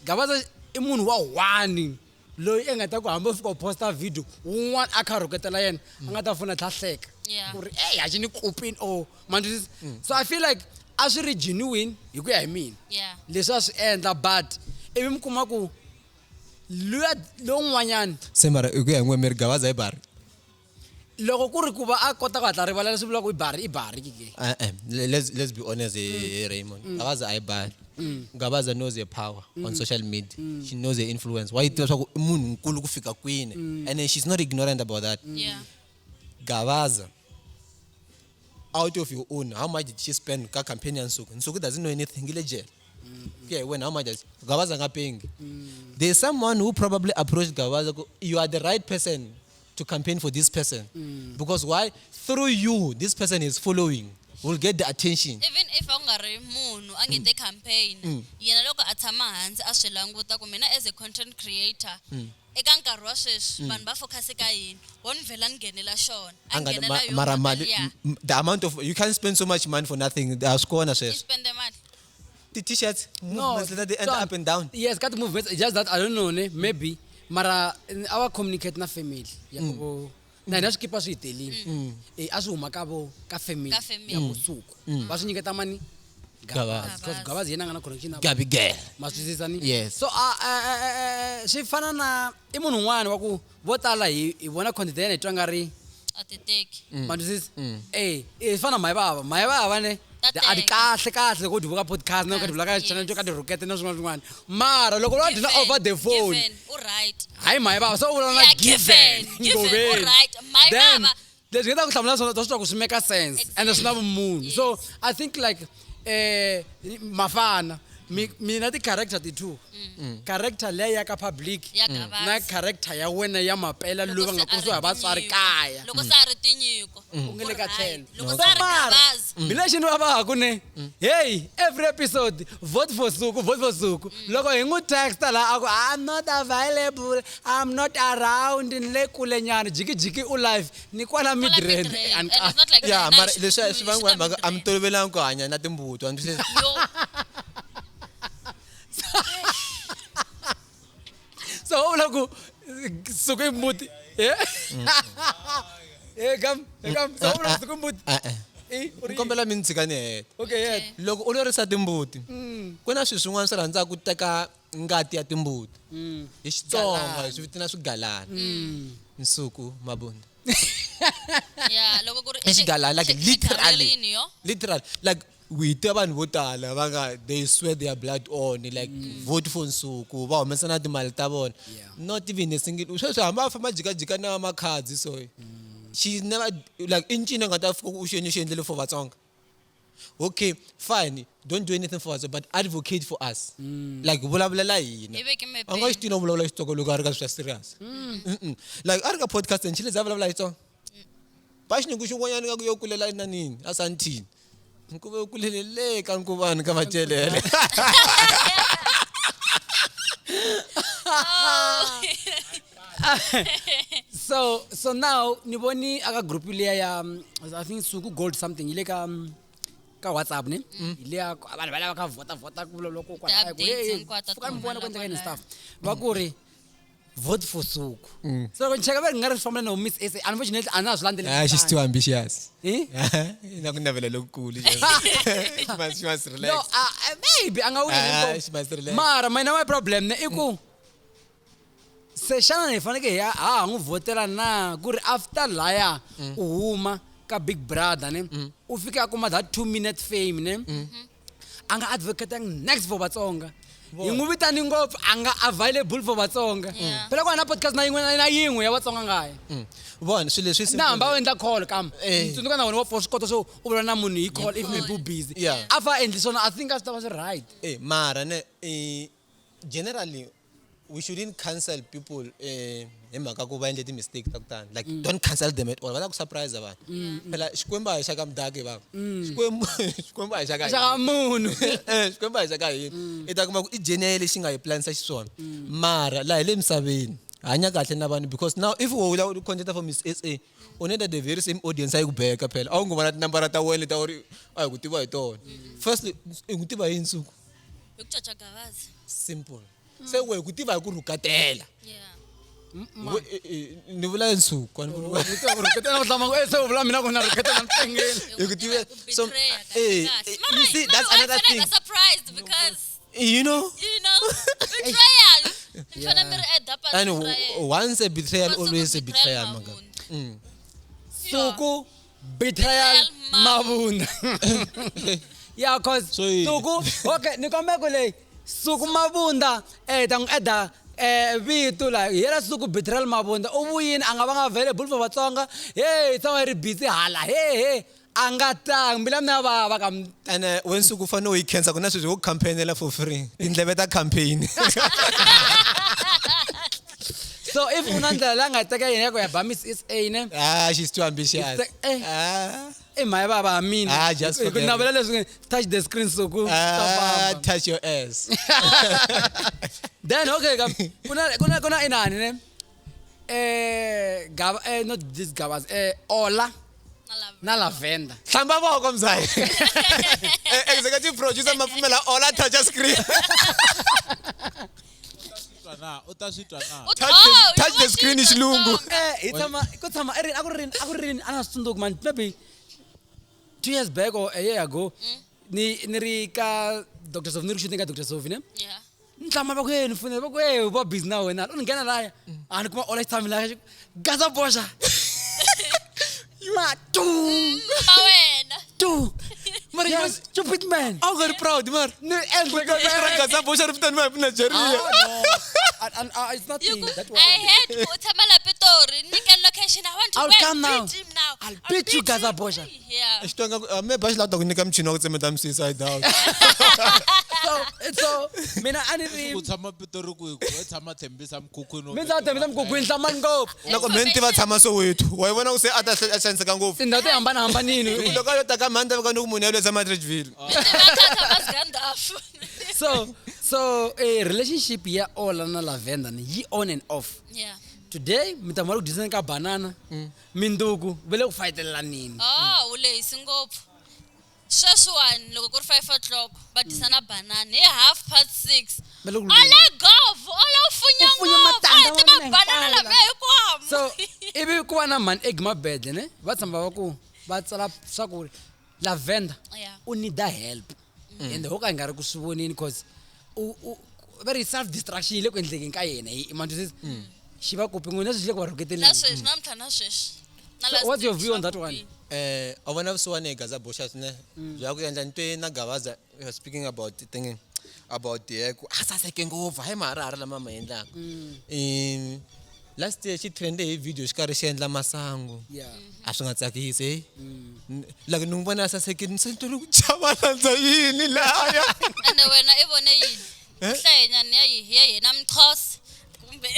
[SPEAKER 1] Gavaza I munhu wa one loyi engata ku hamba fika posta video un'wana a kha roketela yena a nga ta funa tlhahleka ku ri a xi ni kopini or manje so I feel like a swi ri genuine hi ku ya hi mina leswi a swi endla but ivi mi kuma ku lon'wanyana
[SPEAKER 2] se mara ku ya n'we Gavaza hi bari
[SPEAKER 1] loko ku ri ku va a kota ku hatla rivala leswi vula ku i bari ke
[SPEAKER 2] let's be honest Raymond Gavaza I bari Gavaza knows her power on social media she knows her influence why it was munhu nkulu ku fika kwini and she's not ignorant about that Gavaza out of your own, how much did she spend ka campaign ya Nsuku? Nsuku doesn't know anything, ile jail. Okay, when how much does Gavaza nga paying? There's someone who probably approached Gavaza, you are the right person to campaign for this person. Because why? Through you, this person is following, will get the attention.
[SPEAKER 3] Even if angari munhu angete campaign yena loko atshama hansi a swi languta ku mina as a content creator eka nkarhi wa sweswi vanhu va focus ka yini wona vhela ngenela xona a ngenela yona
[SPEAKER 2] Mara mali, the amount of, you can't spend so much money for nothing.
[SPEAKER 3] you spend the money
[SPEAKER 2] The t-shirts, movements that they end up and down.
[SPEAKER 1] Yes, got movements. Just that I don't know, maybe. Mara our communicate na family. Yabo. Na naso kipa swi telini. Asu makabo ka family. Ya Nsuku. Ba swi nyiketa mani?
[SPEAKER 2] Gavaza.
[SPEAKER 1] Because Gavaza yena ngana connection na.
[SPEAKER 2] Gabi girl.
[SPEAKER 1] Maswisisani?
[SPEAKER 2] Yes.
[SPEAKER 1] So swi fana na I munhu un'wana wa ku votala hi vona content yena itwa ngari
[SPEAKER 3] ateteki
[SPEAKER 1] Maswisisi? Fana Mhayivava ne. Adi kahle go divuka podcast na go divuka channel jo ka di rokete na swin'wana mara loko lo dina over the phone
[SPEAKER 3] right
[SPEAKER 1] hayi Mhayivava so ulana given
[SPEAKER 3] right Mhayivava
[SPEAKER 1] there's ngeta ku hlamula swona to swi make sense and there's no moon so I think like mafana mina the character the two character leya ka public na character ya wena ya mapela lova nga kusuhi ha vatswari kaya
[SPEAKER 3] loko sa ri tinyiko
[SPEAKER 1] ungele ka tlhelo
[SPEAKER 3] loko sa ri Gavaza
[SPEAKER 1] mina xintu va va ku ne hey every episode vote for Nsuku loko hi n'wi text la aku I'm not available I'm not around ni le kule nyana jiki u live ni kwala Midrand
[SPEAKER 3] and it's not like
[SPEAKER 2] yeah mara leswi swi vangwa am tolovelangi ku hanya na timbuti andzi
[SPEAKER 1] so ulaku Nsuku imbuti kam so ulaku Nsuku imbuti
[SPEAKER 2] kombela mi ntshikani heta
[SPEAKER 1] okay
[SPEAKER 2] loko u lorisa timbuti ku na swilo swin'wana swi rhandzaku ku teka ngati ya timbuti hi Xitsonga swi vitina swigalana Nsuku mabunda
[SPEAKER 3] yeah loko ku ri
[SPEAKER 2] xigalana like literally like we vanhu vo tala va nga they sweat their blood on like vote for Nsuku va humesa na timali ta vona not even a single sweswi hamba va famba jikajika na makhadzi so she never like incini nga ta fika u xendlele for Vatsonga okay fine don't do anything for us but advocate for us like vulavulela hina a nga xi tina vulavula Xitsonga loko a ri ka swi serious like a ri ka podcast and chile za vulavula Xitsonga ba xinyiku xin'wanyana ka ku yo kulela na nini a santini nkuve u kulelele ka nkuvani ka vacelele
[SPEAKER 1] so now ni voni aka group leya ya I think Nsuku Gold something ile ka WhatsApp ne ile ya vanhu va lava ka vota ku loko kwala ku hey fuka mi vona kwendeka ni stuff va ku ri vote for Nsuku so when cheka va ngari family no miss SA unfortunately ana swilandele
[SPEAKER 2] she's too ambitious ina ku navela lokukulu she must relax
[SPEAKER 1] no maybe anga wini mara my problem ne iku se shana ne faneke ya ngu votela na ku ri after laya uhuma ka Big Brother ne u fika kuma that 2-minute fame ne anga advocating next for Vatsonga inguvitani ngopfu anga available for Vatsonga phela ku na podcast na yin'we ya Vatsonga ngaya
[SPEAKER 2] vona swilo leswi
[SPEAKER 1] na hamba wenda call kam tsundzuka na wena wa for swikoto so u vula na munhu hi call if maybe busy afa endli swona I think that was right
[SPEAKER 2] mara ne generally we shouldn't cancel people emhaka ku va endle ti mistake ta kutani like don't cancel them at all va ta ku surprise vanhu phela xikwembu a hi xa ka mudaki va xikwembu a hi xa ka
[SPEAKER 1] xaka munhu
[SPEAKER 2] xikwembu a hi xa ka hina i ta kuma ku i genius lexi nga hi planisa xiswona mara laha hi le misaveni hanya kahle na vanhu because now if wo la content for Miss SA u need the very same audience ayi ku beka phela a wu ngo vona tinambara ta wena ta uri a hi ku tiva hi tona firstly i ku tiva hi Nsuku
[SPEAKER 3] hi ku caca Gavaza
[SPEAKER 2] simple se we ku tiva hi ku rukatela ni vula Nsuku
[SPEAKER 1] ruketela hlama ku se u vula mina ku na ruketela ntengeni
[SPEAKER 2] hi ku tiva so you see that's another thing
[SPEAKER 3] surprised because
[SPEAKER 2] you know
[SPEAKER 3] betrayal
[SPEAKER 2] and once a betrayal always a betrayal manga
[SPEAKER 1] Nsuku betrayal mabunda yeah cause Nsuku okay nikombe kule Nsuku mabunda eda vitu la yera Nsuku betrayal mabunda ubuyini anga va nga available for Vatsonga hey somewhere busy hala hey Angatang bila mna baba kam.
[SPEAKER 2] And when Nsuku fano we cancel kuna swi go campaign for free. Tindleve ta campaign.
[SPEAKER 1] So if unandla la ngateka yena ko ya bamis is a ne.
[SPEAKER 2] She's too ambitious.
[SPEAKER 1] Mhayivava Mina.
[SPEAKER 2] Just forget.
[SPEAKER 1] Kunabela leswi touch the screen Nsuku.
[SPEAKER 2] Touch your ass.
[SPEAKER 1] Then okay kam kuna inani ne. Not this Gavaza. Ola. Na lavender.
[SPEAKER 2] Hlamba boko mzaya. Executive producer mafumela Ola touch your screen. Touch the screen isilungu.
[SPEAKER 1] Ikuthama akurin anasunduk man maybe 2 years back or a year ago ni ka Dr. Sovni shooting ka Dr. Sovni.
[SPEAKER 3] Yeah.
[SPEAKER 1] Nhlama bakwenu mfune bakwenu ba busy now wena ungena la ani kuma all time la gaza bosha. Ma tu
[SPEAKER 3] Bawena.
[SPEAKER 1] tu. Mara you stupid man.
[SPEAKER 2] I'm very proud, man.
[SPEAKER 1] No,
[SPEAKER 2] Gaza bosha riftan ma Nigeria.
[SPEAKER 1] It's nothing. That
[SPEAKER 3] I had to Tamala Pitori, Nickel location. I want to
[SPEAKER 1] I'll
[SPEAKER 3] go
[SPEAKER 1] come now.
[SPEAKER 3] beat him now.
[SPEAKER 1] I'll beat you, Gaza Bosha.
[SPEAKER 3] Yeah.
[SPEAKER 2] Xitanga me bash la to kunika mchino ku madam suicide out.
[SPEAKER 1] So mina ani
[SPEAKER 5] Utama Pitori ku etama thembisa mkhukhwini.
[SPEAKER 1] mina tembisa mgugwini hlamani ngopfu.
[SPEAKER 2] Loko menti va tshama so wethu. Wa yivona ku se ata hlantseka ngopfu.
[SPEAKER 1] Tindhawu to hambanini.
[SPEAKER 2] Loko yo taka manda va kanu ku munhu yale tshama Ridgeville.
[SPEAKER 1] So a relationship ya Ola na lavender yi on and off.
[SPEAKER 3] Yeah.
[SPEAKER 1] Today mitamara ku design ka banana. Minduku vele ku fightela nini.
[SPEAKER 3] Oh, ule isingopfu. Sweswiwani loko ku ri 5 o'clock va disana banana hi 6:30. Ala govo, ala ufunya
[SPEAKER 1] matanda
[SPEAKER 3] ngopfu. Banana la hikwamo.
[SPEAKER 1] So ibi ku va na man egg mabedle ne va tshamba va ku va tsala swakuri lavender u need help and the hoka ngari ku swivonini because very self distraction ile ku endlekeni ka yena manje says shiva kopi ngone swi ku va roketela.
[SPEAKER 3] Na sweswi na mthana sweswi.
[SPEAKER 1] So what's your view on that one?
[SPEAKER 2] I wanna suwane Gaza Bosha ne. Ja ku endla nto na Gavaza speaking about thinking about the asaseke ngova hi mara la mama endlaka. Last year she trended a video xikari xi endla masangu.
[SPEAKER 1] Yeah.
[SPEAKER 2] A swi nga tsakisi. Like ni vona asaseke ni sentolo ku chava landza yini laya.
[SPEAKER 3] And wena I vone yini? Hlayenya ni ya yena mXhosa.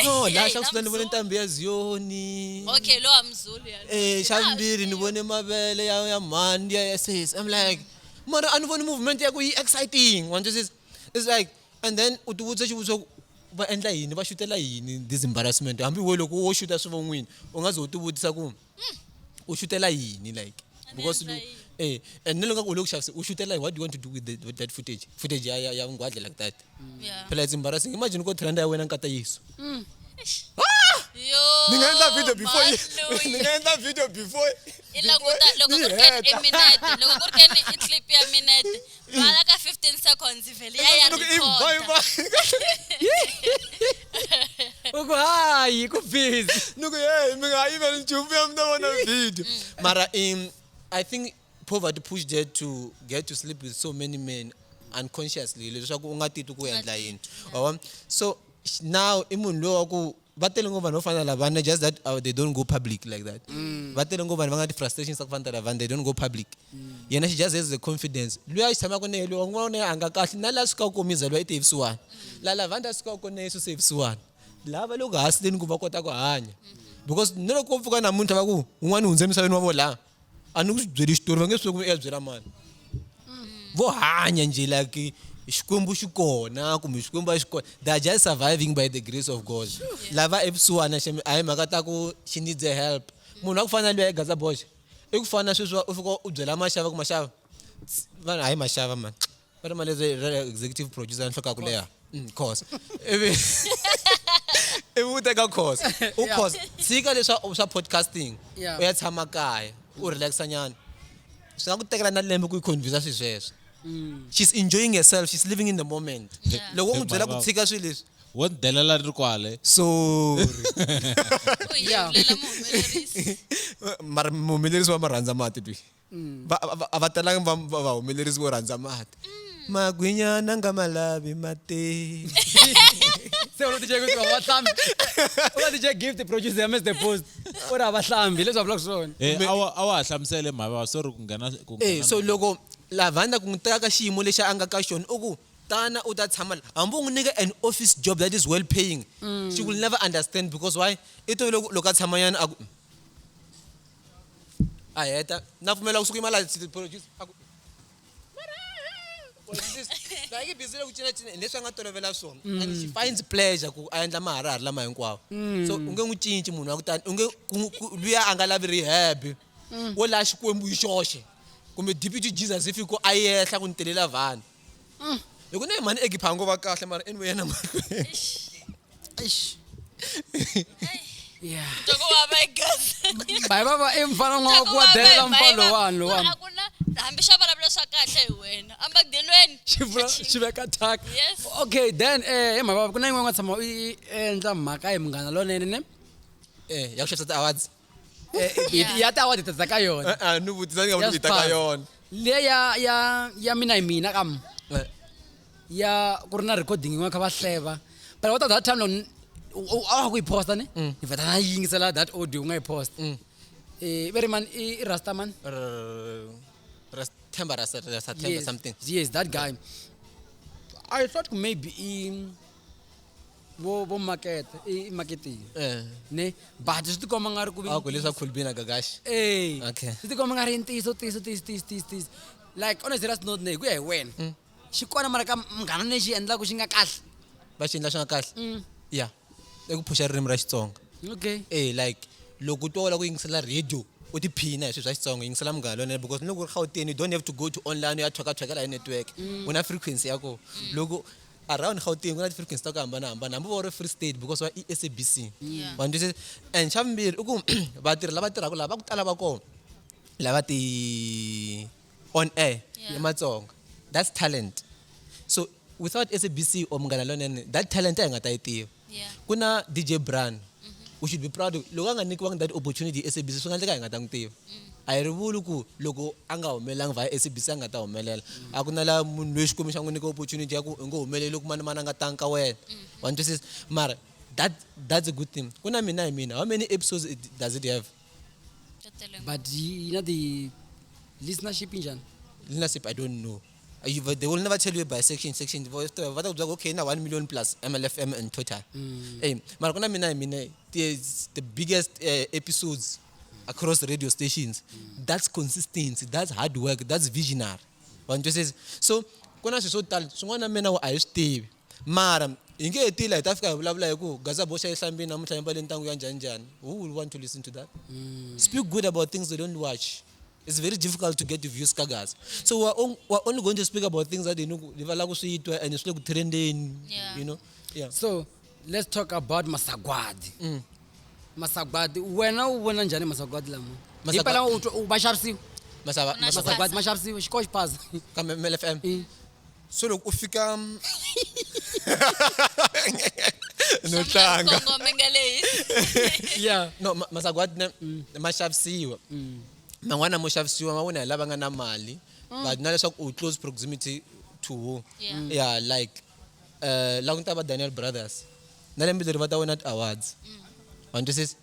[SPEAKER 2] No, la xa ku ni vona ntambi ya Zioni.
[SPEAKER 3] Okay, lo amzulu ya.
[SPEAKER 2] Xambiri ni vone mavele ya mandi ya sis. I'm like, mara ani vona movement ya ku yi exciting. One just it's like and then utuvutsa xivutso va endla yini va shootela yini this embarrassment hambi we loko wo shoota swi von'wini u nga ze u tivutisa ku u shootela yini like because and nelo nga ku loko xavisa u shootela what do you want to do with that footage ya ngwadle like that.
[SPEAKER 3] Yeah.
[SPEAKER 2] Phela it's embarrassing. Imagine ko trend ya wena nkata Yesu.
[SPEAKER 3] Yo.
[SPEAKER 2] Ni nga endla video before ni nga endla video before
[SPEAKER 3] Loko ku ri a minute loko ku ri i clip ya minute vala ka 15 seconds vele ya record.
[SPEAKER 1] Uku hayi ku busy.
[SPEAKER 2] Nuku mi nga even nchumu ya mna vona video. Mara I think poverty pushed her to get to sleep with so many men unconsciously leswaku u nga titwi ku endla yini. So now I munhu lo ku va tele ngopfu vanhu vo fana lavana just that they don't go public like that. Va tele ngopfu vanhu va nga ti frustrations ta ku fana lavana they don't go public. Yena she just has the confidence. Luya xitshama kone lo n'wana anga kahle na la suka komiza lo ite ivisiwana. La lavanda suka kone Yesu se ivisiwana. Lava loko hasileni ku va kota ku hanya. Because nelo ko pfuka namuntlha va ku un'wana hundze emisaveni wa vola. A ni ku byeli xitori va nge swi ku ya byela mani. Vo hanya nje like xikwembu xi kona kumbe xikwembu a xi kona they are just surviving by the grace of God. Lava evisuwana a hi mhaka ta ku she needs a help. Munhu wa ku fana loyi Gaza Bosha i ku fana sweswi u fika u byela Mashava ku Mashava vanhu hayi Mashava man va ri mali executive producer ni hlokaka leya course u teka course u course tshika leswa swa podcasting u ya tshama kaya u relaxa nyana swi nga ku tekela na lembe ku yi convince sweswo. She's enjoying herself, she's living in the moment. Loko u byela ku tshika swilo leswi
[SPEAKER 5] wo delela ri kwale
[SPEAKER 2] sorry
[SPEAKER 3] Yeah.
[SPEAKER 2] mara muhumelerisi wa marhandza mati twi va talanga va humelerisi vo rhandza mati magwinyana ngamalabi mate.
[SPEAKER 1] Se uno DJ ukuthi wahlambi. Una DJ give the producer MS the post. Ora abahlambi leswa vlog zone.
[SPEAKER 5] awahlamusele Mhayivava sorry kungena
[SPEAKER 2] So loko lavanda kungiteka ka xiyimo lexi anga ka xona uku tana u ta tshama hambi u n'wi nyika an office job that is well paying she will never understand because why ito loko a tshama yana a heta na pfumela kusuka imali the producer like busy ku cina leswi nga tolovela swona and she finds pleasure ku a endla maharahari lama hinkwawo so u nge n'wi cinci munhu wa ku tani u nge luya a nga lavi rehab wo la xikwembu hi xoxe kumbe deputy Jesus if ku a yehla ku ntelela vanhu loko ne mani egiphango va kahle mara anyway yena
[SPEAKER 1] Yeah.
[SPEAKER 3] Toko wa Gaza.
[SPEAKER 1] Mhayivava I mfana ngo kuwadelela mfalo wani wami.
[SPEAKER 3] Akuna hambi xavulavula swa kahle hi wena. Amba kudinweni.
[SPEAKER 1] Xiveka thaka.
[SPEAKER 3] Yes.
[SPEAKER 1] Okay then Mhayivava kuna yin'wana tshama u endla mhaka hi munghana lonene ne?
[SPEAKER 2] ya ku xavisa awards
[SPEAKER 1] Ya ta award ta ka yona.
[SPEAKER 2] ni vutisa ni nga vutisa ka yona
[SPEAKER 1] Le ya mina hi mina kam. Ya ku ri na recording yin'wana kha va hleva. But what that time no awa ku yi posta ne? Ni veta na yingisela that audio nga yi post. Very man I Rasta man.
[SPEAKER 2] September something.
[SPEAKER 1] Yes, that guy. I thought maybe wo marketing. Ne, but just to come and go.
[SPEAKER 2] Ako lesa khulbina gagash. Okay.
[SPEAKER 1] Just to come and intiso tis. Like honestly that's not ne. Ku ya when. Xikona mara ka munghana ne xi endla ku xi nga kahle.
[SPEAKER 2] Va xi endla xi nga kahle. Yeah. Eku phusha ririmi ra Xitsonga.
[SPEAKER 1] Okay.
[SPEAKER 2] Like loko u tola ku yingisela radio u tiphina hi swilo swa Xitsonga yingisela munghana lonene because loko ri Gauteng you don't have to go to online ya twekatwekela hi network una frequency yako loko around Gauteng kuna frequency ta ku hambanahambana hambi va ri Free State because wa SABC vanhu se and xa vumbirhi i ku vatirhi lava tirhaka lava ku tala va kona lava ti on air hi Matsonga that's talent so without SABC or munghana lonene that talent a hi nga ta yi tiva kuna DJ Brand we should be proud loko nga nikiwanga that opportunity SABC swi nga endleka hi nga ta n'wi tiva a hi ri vuli ku loko a nga humelelanga via SABC a nga ta humelela a ku na la munhu loyi xikwembu xa n'wi nyika opportunity ya ku u nge humeleli loko mani a nga tangi ka wena one two six mara that's a good thing kuna mina hi mina how many episodes does it have
[SPEAKER 1] But you know the listenership injan.
[SPEAKER 2] listenership I don't know they will never tell you by section okay now 1 million plus MLFM in total mara kuna mina the biggest episodes across the radio stations that's consistency that's hard work that's visionary one just says so kuna swi swo tala swin'wana mina a hi swi tivi mara hi nge hetile hi ta fika hi vulavula hi ku Gaza boxa ehlambini namuntlha hi mbale ntangu ya njhani who will want to listen to that speak good about things they don't watch. It's very difficult to get the views kagas. So we're only going to speak about things that they know and it's like trending, you know. Yeah.
[SPEAKER 1] So let's talk about Masagwadi. Masagwadi. When I went on Johnny Masagwadi lamu. Masagwadi ubasharsi. Masagwadi masharsi. Shikosh paz.
[SPEAKER 2] Come MLFM. So look ufika. No tanga.
[SPEAKER 1] Yeah.
[SPEAKER 2] No Masagwadi masharsi. Mangwana moshavisiwa mawona lava nga na mali but na leswaku u close proximity to who like la ku tava Daniel Brothers na lembe leri va ta wona awards one says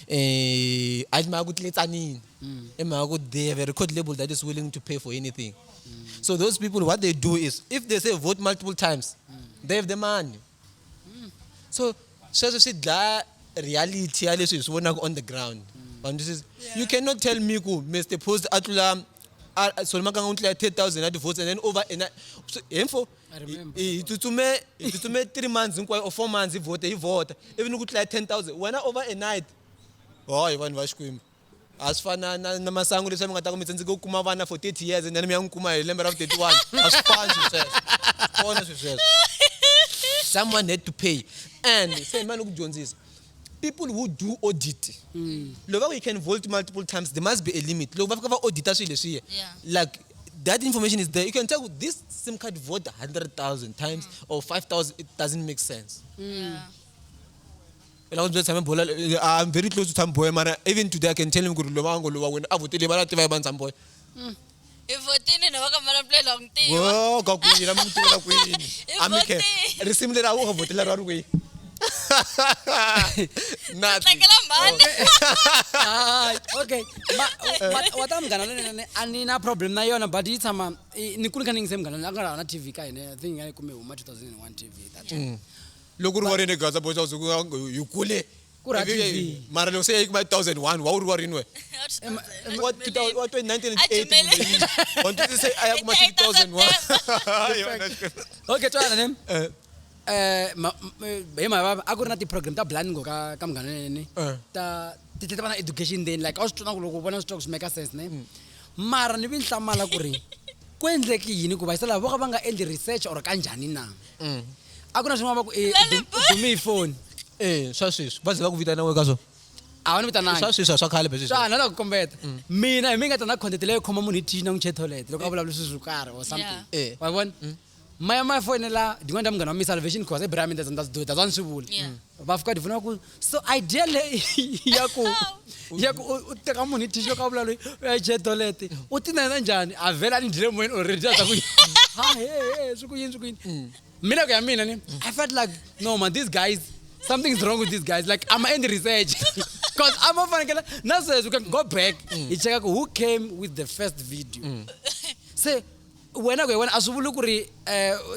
[SPEAKER 2] a ma ku tletsanini emhaka ku they have a record label that is willing to pay for anything so those people what they do is if they say vote multiple times they have the money so sweswo swi dlaya reality ya leswi hi swi vonaka on the ground. And this is you cannot tell me ku Mr. Post atula solomaka ngutla 10,000 at votes and then over so info itutume 3 months or 4 months vote even ukutla 10,000 wena over a night hoy vanhu va xikwembu asifana na masangu leswi nga ta ku mitsenzi ku kuma vana for 30 years and then mi yang kuma hi lembe ra 31 asifani sweswo someone had to pay and say man ukudyondzisa people who do audit loko you can vote multiple times there must be a limit loko va fika va audita swilo leswi like that information is there you can tell this SIM card vote 100,000 times or 5,000 it doesn't make sense I'm very close to Tamboy man even today I can tell him go lo wango lo wena avotile bana tiva ba Tamboy
[SPEAKER 3] ivotini nawakamala mplela ngitiwa
[SPEAKER 2] wo ka ku yina mutula ku yini amike
[SPEAKER 3] Ivotini.
[SPEAKER 2] risimle ra wo votela ra ku nathi
[SPEAKER 3] tlangela mani
[SPEAKER 1] Okay, what I'm gonna anina problem na yona but it's ama ni kulika ningi sem gana ngara na TV ka ine I think I kume uma 2001 TV that time.
[SPEAKER 2] loko ri warine gaza bocha uzuku yukule
[SPEAKER 1] Kura TV.
[SPEAKER 2] mara lo say 1001 wa uri warinwe what 2019 and 8 want to say I have 2001
[SPEAKER 1] Okay, twana nem. Mhayivava akuri na ti program ta blind ngo ka mngana nene. Ta ti bana education then like us tuna loko bona stocks make sense ne. Mara ni vinhlamala ku ri kwendleki yini ku va isela vo ka va nga endli research or kanjhani na. A ku na swin'wana va ku dume phone.
[SPEAKER 2] swa sweswi va ze va ku vitana we ka so
[SPEAKER 1] A va ni vitananga.
[SPEAKER 2] swa sweswi swa khale bese
[SPEAKER 1] Twana la ku kombeta. Mina mi nga ta na content leyo khoma munhu hi thina n'wi che toilet loko a vulavula swilo swo karhi or something.
[SPEAKER 3] Yeah.
[SPEAKER 1] Wa vona? My phone la din'wana ta munghana wa mi salvation cause Ibrahim that's do that's one swivula.
[SPEAKER 3] Yeah.
[SPEAKER 1] Va fika difuna ku so idea le ya ku u teka munhu hi tixo ka vulavula ya che toilet u ti na njhani a vela ni ndile moyeni already ta ku ha hey swi ku yini mina ku ya mina ni I felt like no man these guys something's wrong with these guys like I'm in the research because I'm often now says we can go back you check who came with the first video say wena asuvulu ku ri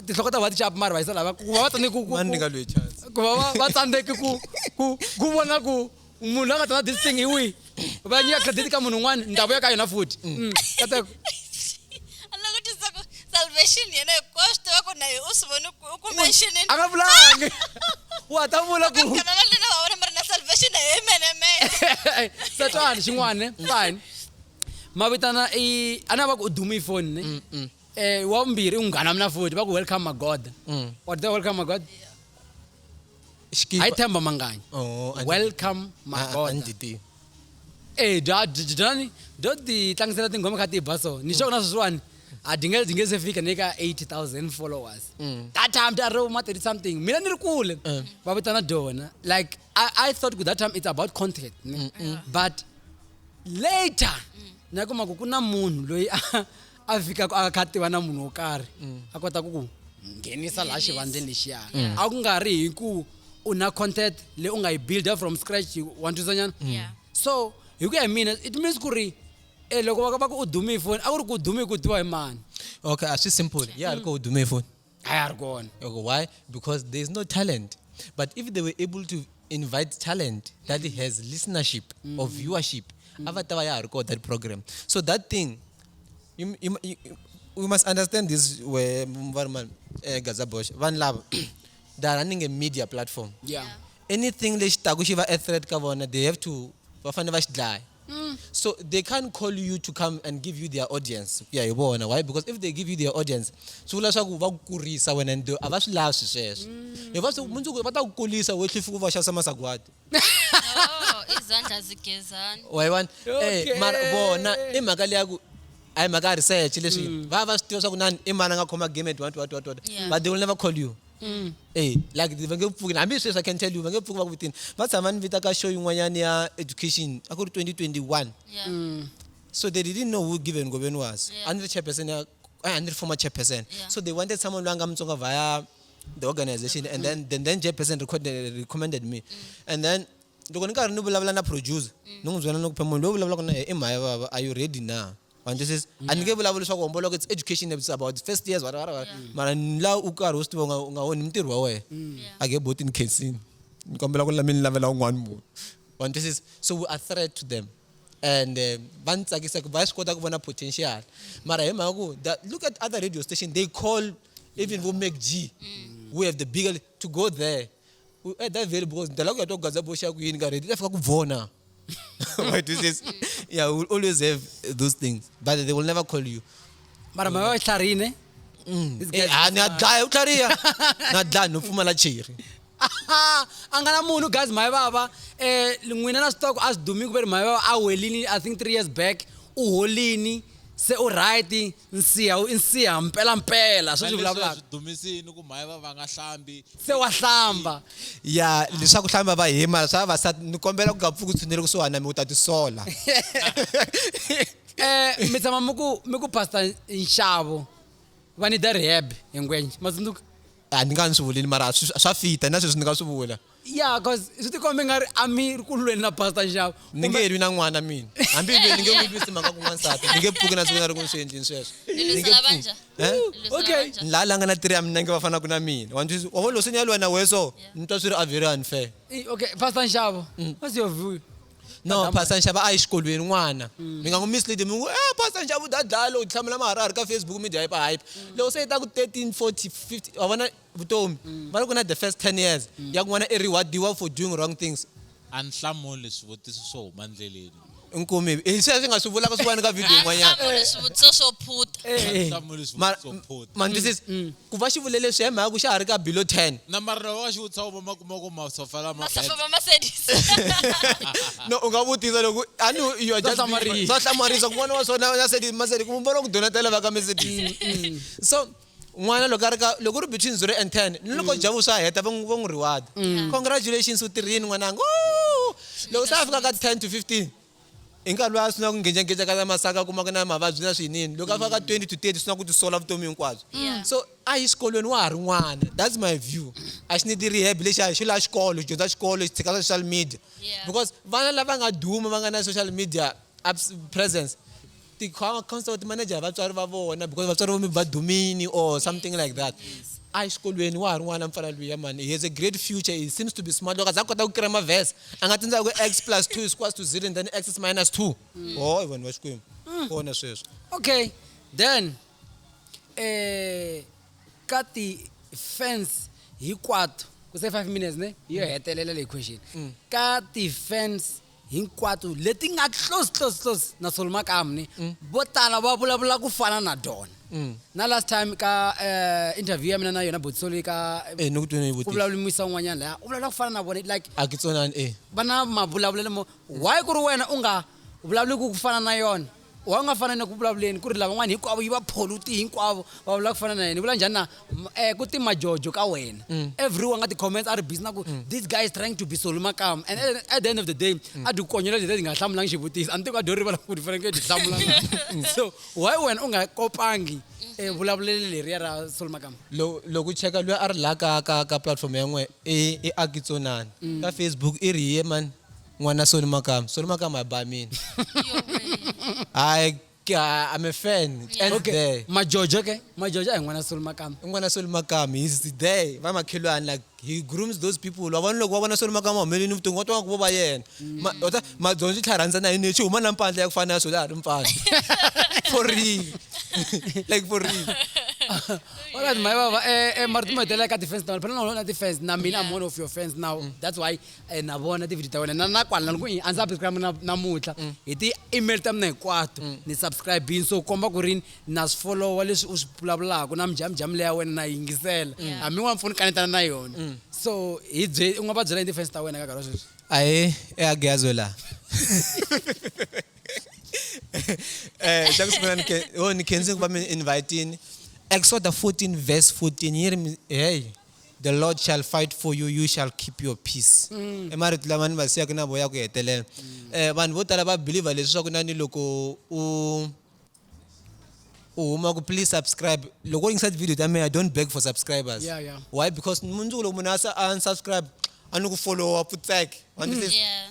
[SPEAKER 1] ti hloko ta va ti chapa mara va isela va ku va tsane ku
[SPEAKER 2] mani nga lo chance
[SPEAKER 1] ku va tsandeke ku vona ku munhu a nga ta na this thing hi wihi va nyika credit ka munhu un'wana ndhawu ya ka yona futhi kateko
[SPEAKER 3] alokuthi salvation yena cost wako naye usivona ku mention
[SPEAKER 1] a nga vulangi wa ta vula ku
[SPEAKER 3] kana lena wa wona mara na salvation naye mene
[SPEAKER 1] satwana xin'wana fine mavitana ana va ku dume phone ne wa vumbirhi i munghana mina futhi va ku welcome my god what the welcome my god I themba manganya welcome my god
[SPEAKER 2] anditi
[SPEAKER 1] dani do ti tlangisela tingoma kha ti ba so ni xona sweswiwani a dinge se fika ne ka 80,000 followers that time ta ro ma 30 something mina ni ri kule va vitana dona like I thought that time it's about content but later na kuma ku kuna munhu loyi a fika a khativa na munhu wo karhi a kota ku nghenisa la xivandleni lexiya a ku nga ri hi ku una content le u nga yi build up from scratch want to sanyana so hi ku ya mina it means ku ri loko va ku u dume phone a ku ri ku dume ku tiva hi mani
[SPEAKER 2] okay as simple yeah ko dume phone
[SPEAKER 1] a ya ri kona
[SPEAKER 2] okay why because there is no talent but if they were able to invite talent that has listenership or viewership avatava ya record that program so that thing we must understand this where Gaza Bosch van lava they are running a media platform
[SPEAKER 1] yeah
[SPEAKER 2] anything le xitaku xi va a threat ka vona they have to va fanele va xi dlaya so they can't call you to come and give you their audience yeah hi vona why because if they give you their audience swi vula swa ku va ku kurisa wena ndo a va swi lavi swi sweswo hi va swi mundzuku va ta ku kulisa we hlifi ku va xavisa masagwadi
[SPEAKER 3] izandla zigezana
[SPEAKER 2] wayiwani mara vona i mhaka leya ku a hi mhaka ya research leswi va swi tiva swa ku nani i mani a nga khoma game what but they will never call you like va nge pfuki hambi sweswi I can tell you va nge pfuki va ku vitini va tshama ni vita ka show yin'wanyana ya education a ku ri 2021 so they didn't know who Given Ngobeni was a ni ri chairperson a ni ri former chairperson so they wanted someone loyi a nga mutsonga via the organization and then chairperson recommended me and then loko ni karhi ni vulavula na producer ni n'wi byela ni ku phe munhu loyi vulavulaka na i Mhayivava are you ready now and this is a ni nge vulavuli swa ku homboloko it's education it's about first years mara la u karhi u swi tiva u nga woni mintirho wa wena a nge boti ni khensini ni kombela ku mi ni lavela un'wana munhu and this is so we are threat to them and va ni tsakisa ku va swi kota ku vona potential mara hi mhaka ku look at other radio station they call even vo Make G we have the bigger to go there that very because ndala ku ya to Gaza Bosch ya ku yini ka ready ta fika ku vona but this is yeah we will always have those things but they will never call you
[SPEAKER 1] mara Mhayivava hlarini
[SPEAKER 2] ni adlaya u tlhariha na dlaya no pfumala cheri
[SPEAKER 1] a nga na munhu guys Mhayivava n'wina na switoko a swi dumi ku ve ri Mhayivava a welini I think 3 years back u holini se u right nsiha mpela swi vulavulaka
[SPEAKER 5] swi dumisini ku Mhayivava nga hlambi
[SPEAKER 1] se wa hlamba
[SPEAKER 2] ya leswaku hlamba va hima swa vasati ni kombela ku nga pfuki tshunele kusuhana mi u ta tisola
[SPEAKER 1] mi tshama mi ku pastor Nxavo va ni da rehab engwenje mazunduka
[SPEAKER 2] ni nga swi vulini mara swa fita na sweswi ni nga swi vula
[SPEAKER 1] yeah cause swi tikombe nga ri a mi ri ku lweni na pastor Nxavo
[SPEAKER 2] ni nge lwi na n'wana mina hambi lweni ni nge n'wi lwisi mhaka ku n'wansati ni nge pfuki na siku na ri ku ni swi endlini sweswo
[SPEAKER 1] okay
[SPEAKER 2] la nga na tiri ya mina nge va fanaka na mina wa ntwisi wa lo swi ni ya lwa na weso ni twa swi ri a very unfair
[SPEAKER 1] okay pastor Nxavo what's your view
[SPEAKER 2] no pastor Nxavo a yi xikolweni n'wana mi nga n'wi mislead mi pastor Nxavo da dlala u hlamula maharari ka Facebook media hype loko se yi ta ku 13 40 50 wa vona vutomi va ri ku na the first 10 years ya ku n'wana i reward-iwa for doing wrong things
[SPEAKER 5] a ni hlamuli swivutiso swo huma ndleleni
[SPEAKER 2] inkomi sweswi nga swi vulaka swi vani ka video yin'wanyana
[SPEAKER 3] hlamuli swivutiso swo phuta
[SPEAKER 5] hlamuli swivutiso swo phuta
[SPEAKER 2] mandisisi ku va xi vule leswi hi mhaka ku xa ha ri ka below 10
[SPEAKER 5] na mara wa xi vutisa u ma kuma ku masofa lama
[SPEAKER 3] masofa ma Mercedes
[SPEAKER 2] no u nga vutisa loko a ni you are just swa hlamarisa ku vona wa swona ya Mercedes ku mbona ku donatela va ka Mercedes so n'wana loko ri between 0 and 10 ni loko javu swa heta va n'wi reward congratulations u tirhini n'wananga loko se a fika ka 10 to 15 i nkarhi loyi a swi na ku ngenjangenja ka masaka kuma ku na mavabyi na swinini loko a fika ka 20 to 30 swi na ku tisola vutomi hinkwabyo so a yi xikolweni wa ha ri n'wana that's my view a xi ni ti rehab lexi a xi la xikolo xi dyondza xikolo xi tshika swa social media because vana lava nga duma va nga na social media presence ti-constant ti-manager vatswari va vona because vatswari vomi va dumini or something like that a xikolweni wa ha ri n'wana mfana luya mani he has a great future he seems to be smart loko a za kota ku kira mavhese a nga tsindza ku x plus 2 is equals to 0 and then x is minus 2 vanhu va xikwembu vona sweswo
[SPEAKER 1] okay then ka ti-fans hinkwato ku se 5 minutes ne yo hetelela le question ka ti-fans hinkwato leti nga close na Makamu ni vo tala va vulavula ku fana na Dona na last time ka interview ya mina na yona Botsoli ka
[SPEAKER 2] ni ku twini
[SPEAKER 1] ku vulavulisa un'wanyana la u vulavula ku fana na vona like
[SPEAKER 2] a ke tsonani
[SPEAKER 1] vana mavulavulelo mo why ku ri wena u nga vulavuli ku fana na yona wa nga fana na ku vulavuleni ku ri lava n'wana hinkwavo yi va poluti hinkwavo va vula ku fana na yena vula njhani na ku ti majojo ka wena everyone nga ti-comments a ri busy na ku this guy is trying to be Makamu and at the end of the day a ti konyela leti ti nga hlamulangi xivutiso a ni ti ka dyo rivala ku ti fanekele ti hlamulanga so why wena u nga kopangi vulavulelo leriya ra Makamu
[SPEAKER 2] loko u cheka loyi a ri la ka platform ya n'we i akitsonani ka Facebook i ri ye man n'wana Makamu Makamu a ba mina I'm a fan
[SPEAKER 1] okay majojo ke majojo ai n'wana Makamu
[SPEAKER 2] n'wana Makamu he's there va makhelwani like he grooms those people wa vona loko wa vona Makamu humeleni vutongi wa twa ku va yena madyondzo tlharhandza na yini xi huma na mpandla ya ku fana na swo laha ri mpandla for real like for real
[SPEAKER 1] alright Mhayivava mara ti mahetelela ka ti-fans na phela na ti-fans na mina I'm one of your fans now that's why na vona ti-video ta wena na kwala loko a subscribe namuntlha hi ti-email ta mina hinkwato ni subscribe so komba ku ri na swi followa leswi u swi vulavulaka na mjamjam leya wena na yingisela hambi n'wana mfuni kanetana na yona so hi u nga va byela ti-fans ta wena ka nkarhi wa sweswi
[SPEAKER 2] aye eageazo la xa ku sungula ni khensi ku va mi invitini Exodus 14 verse 14 hey the Lord shall fight for you you shall keep your peace marito lama ni va siyaka na voya ku hetelela vanhu vo tala va believer leswaku nani loko u huma ku please subscribe loko u yingisa video ta mina I don't beg for subscribers why because mundzuku loko munhu a unsubscribe a ni ku follow up tseke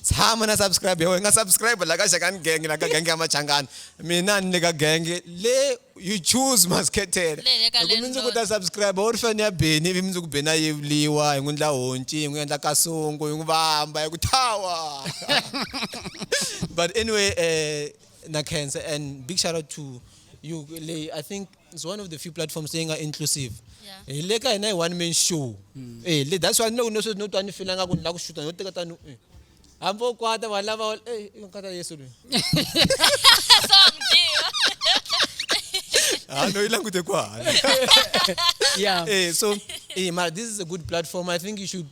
[SPEAKER 2] tshama na subscribe yo nga subscribe la ka Shakani gang la ka gang ya Machangana mina ni le ka gang le you choose masketela loko mundzuku ta subscribe or fan ya Beni ivi mundzuku Beni yevliwa hi ngundla honci hi ngundla kasongo hi nguvamba hi ku thawa but anyway na cancer and big shout out to you I think it's one of the few platforms saying are inclusive leka hina one man show that's why no twani feel nga ku la ku shoota no teka tanu hambo kwata walava nkata Yesu lo no ilangute kwa so this is a good platform I think you should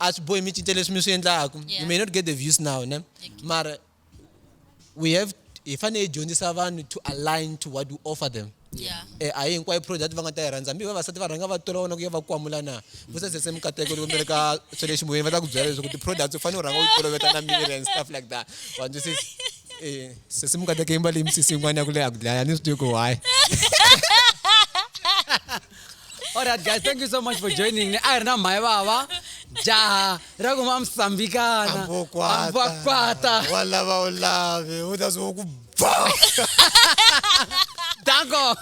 [SPEAKER 2] as boy meet intelligence you may not get the views now ne mara we have if ane dyondzisa vanhu to align to what you offer them ayi hinkwayo project va nga ta yi rhandza hambi vavasati va rhanga va tola vona ku ya va kwamula na vo sesese mikateko loko mi ri ka swa le ximoyeni va ta ku byela leswaku ti-products u fanele u rhanga u toloveta na mirror and stuff like that wa twisisa sesimkade ke imbali imsisi ngwana kule akudlaya nisituko why.
[SPEAKER 1] All right, guys, thank you so much for joining. I am Mhayivava. Jaha, raguma msambikana.
[SPEAKER 2] Ambokwata. Wala ba ulave, udazokuba.
[SPEAKER 1] Danko.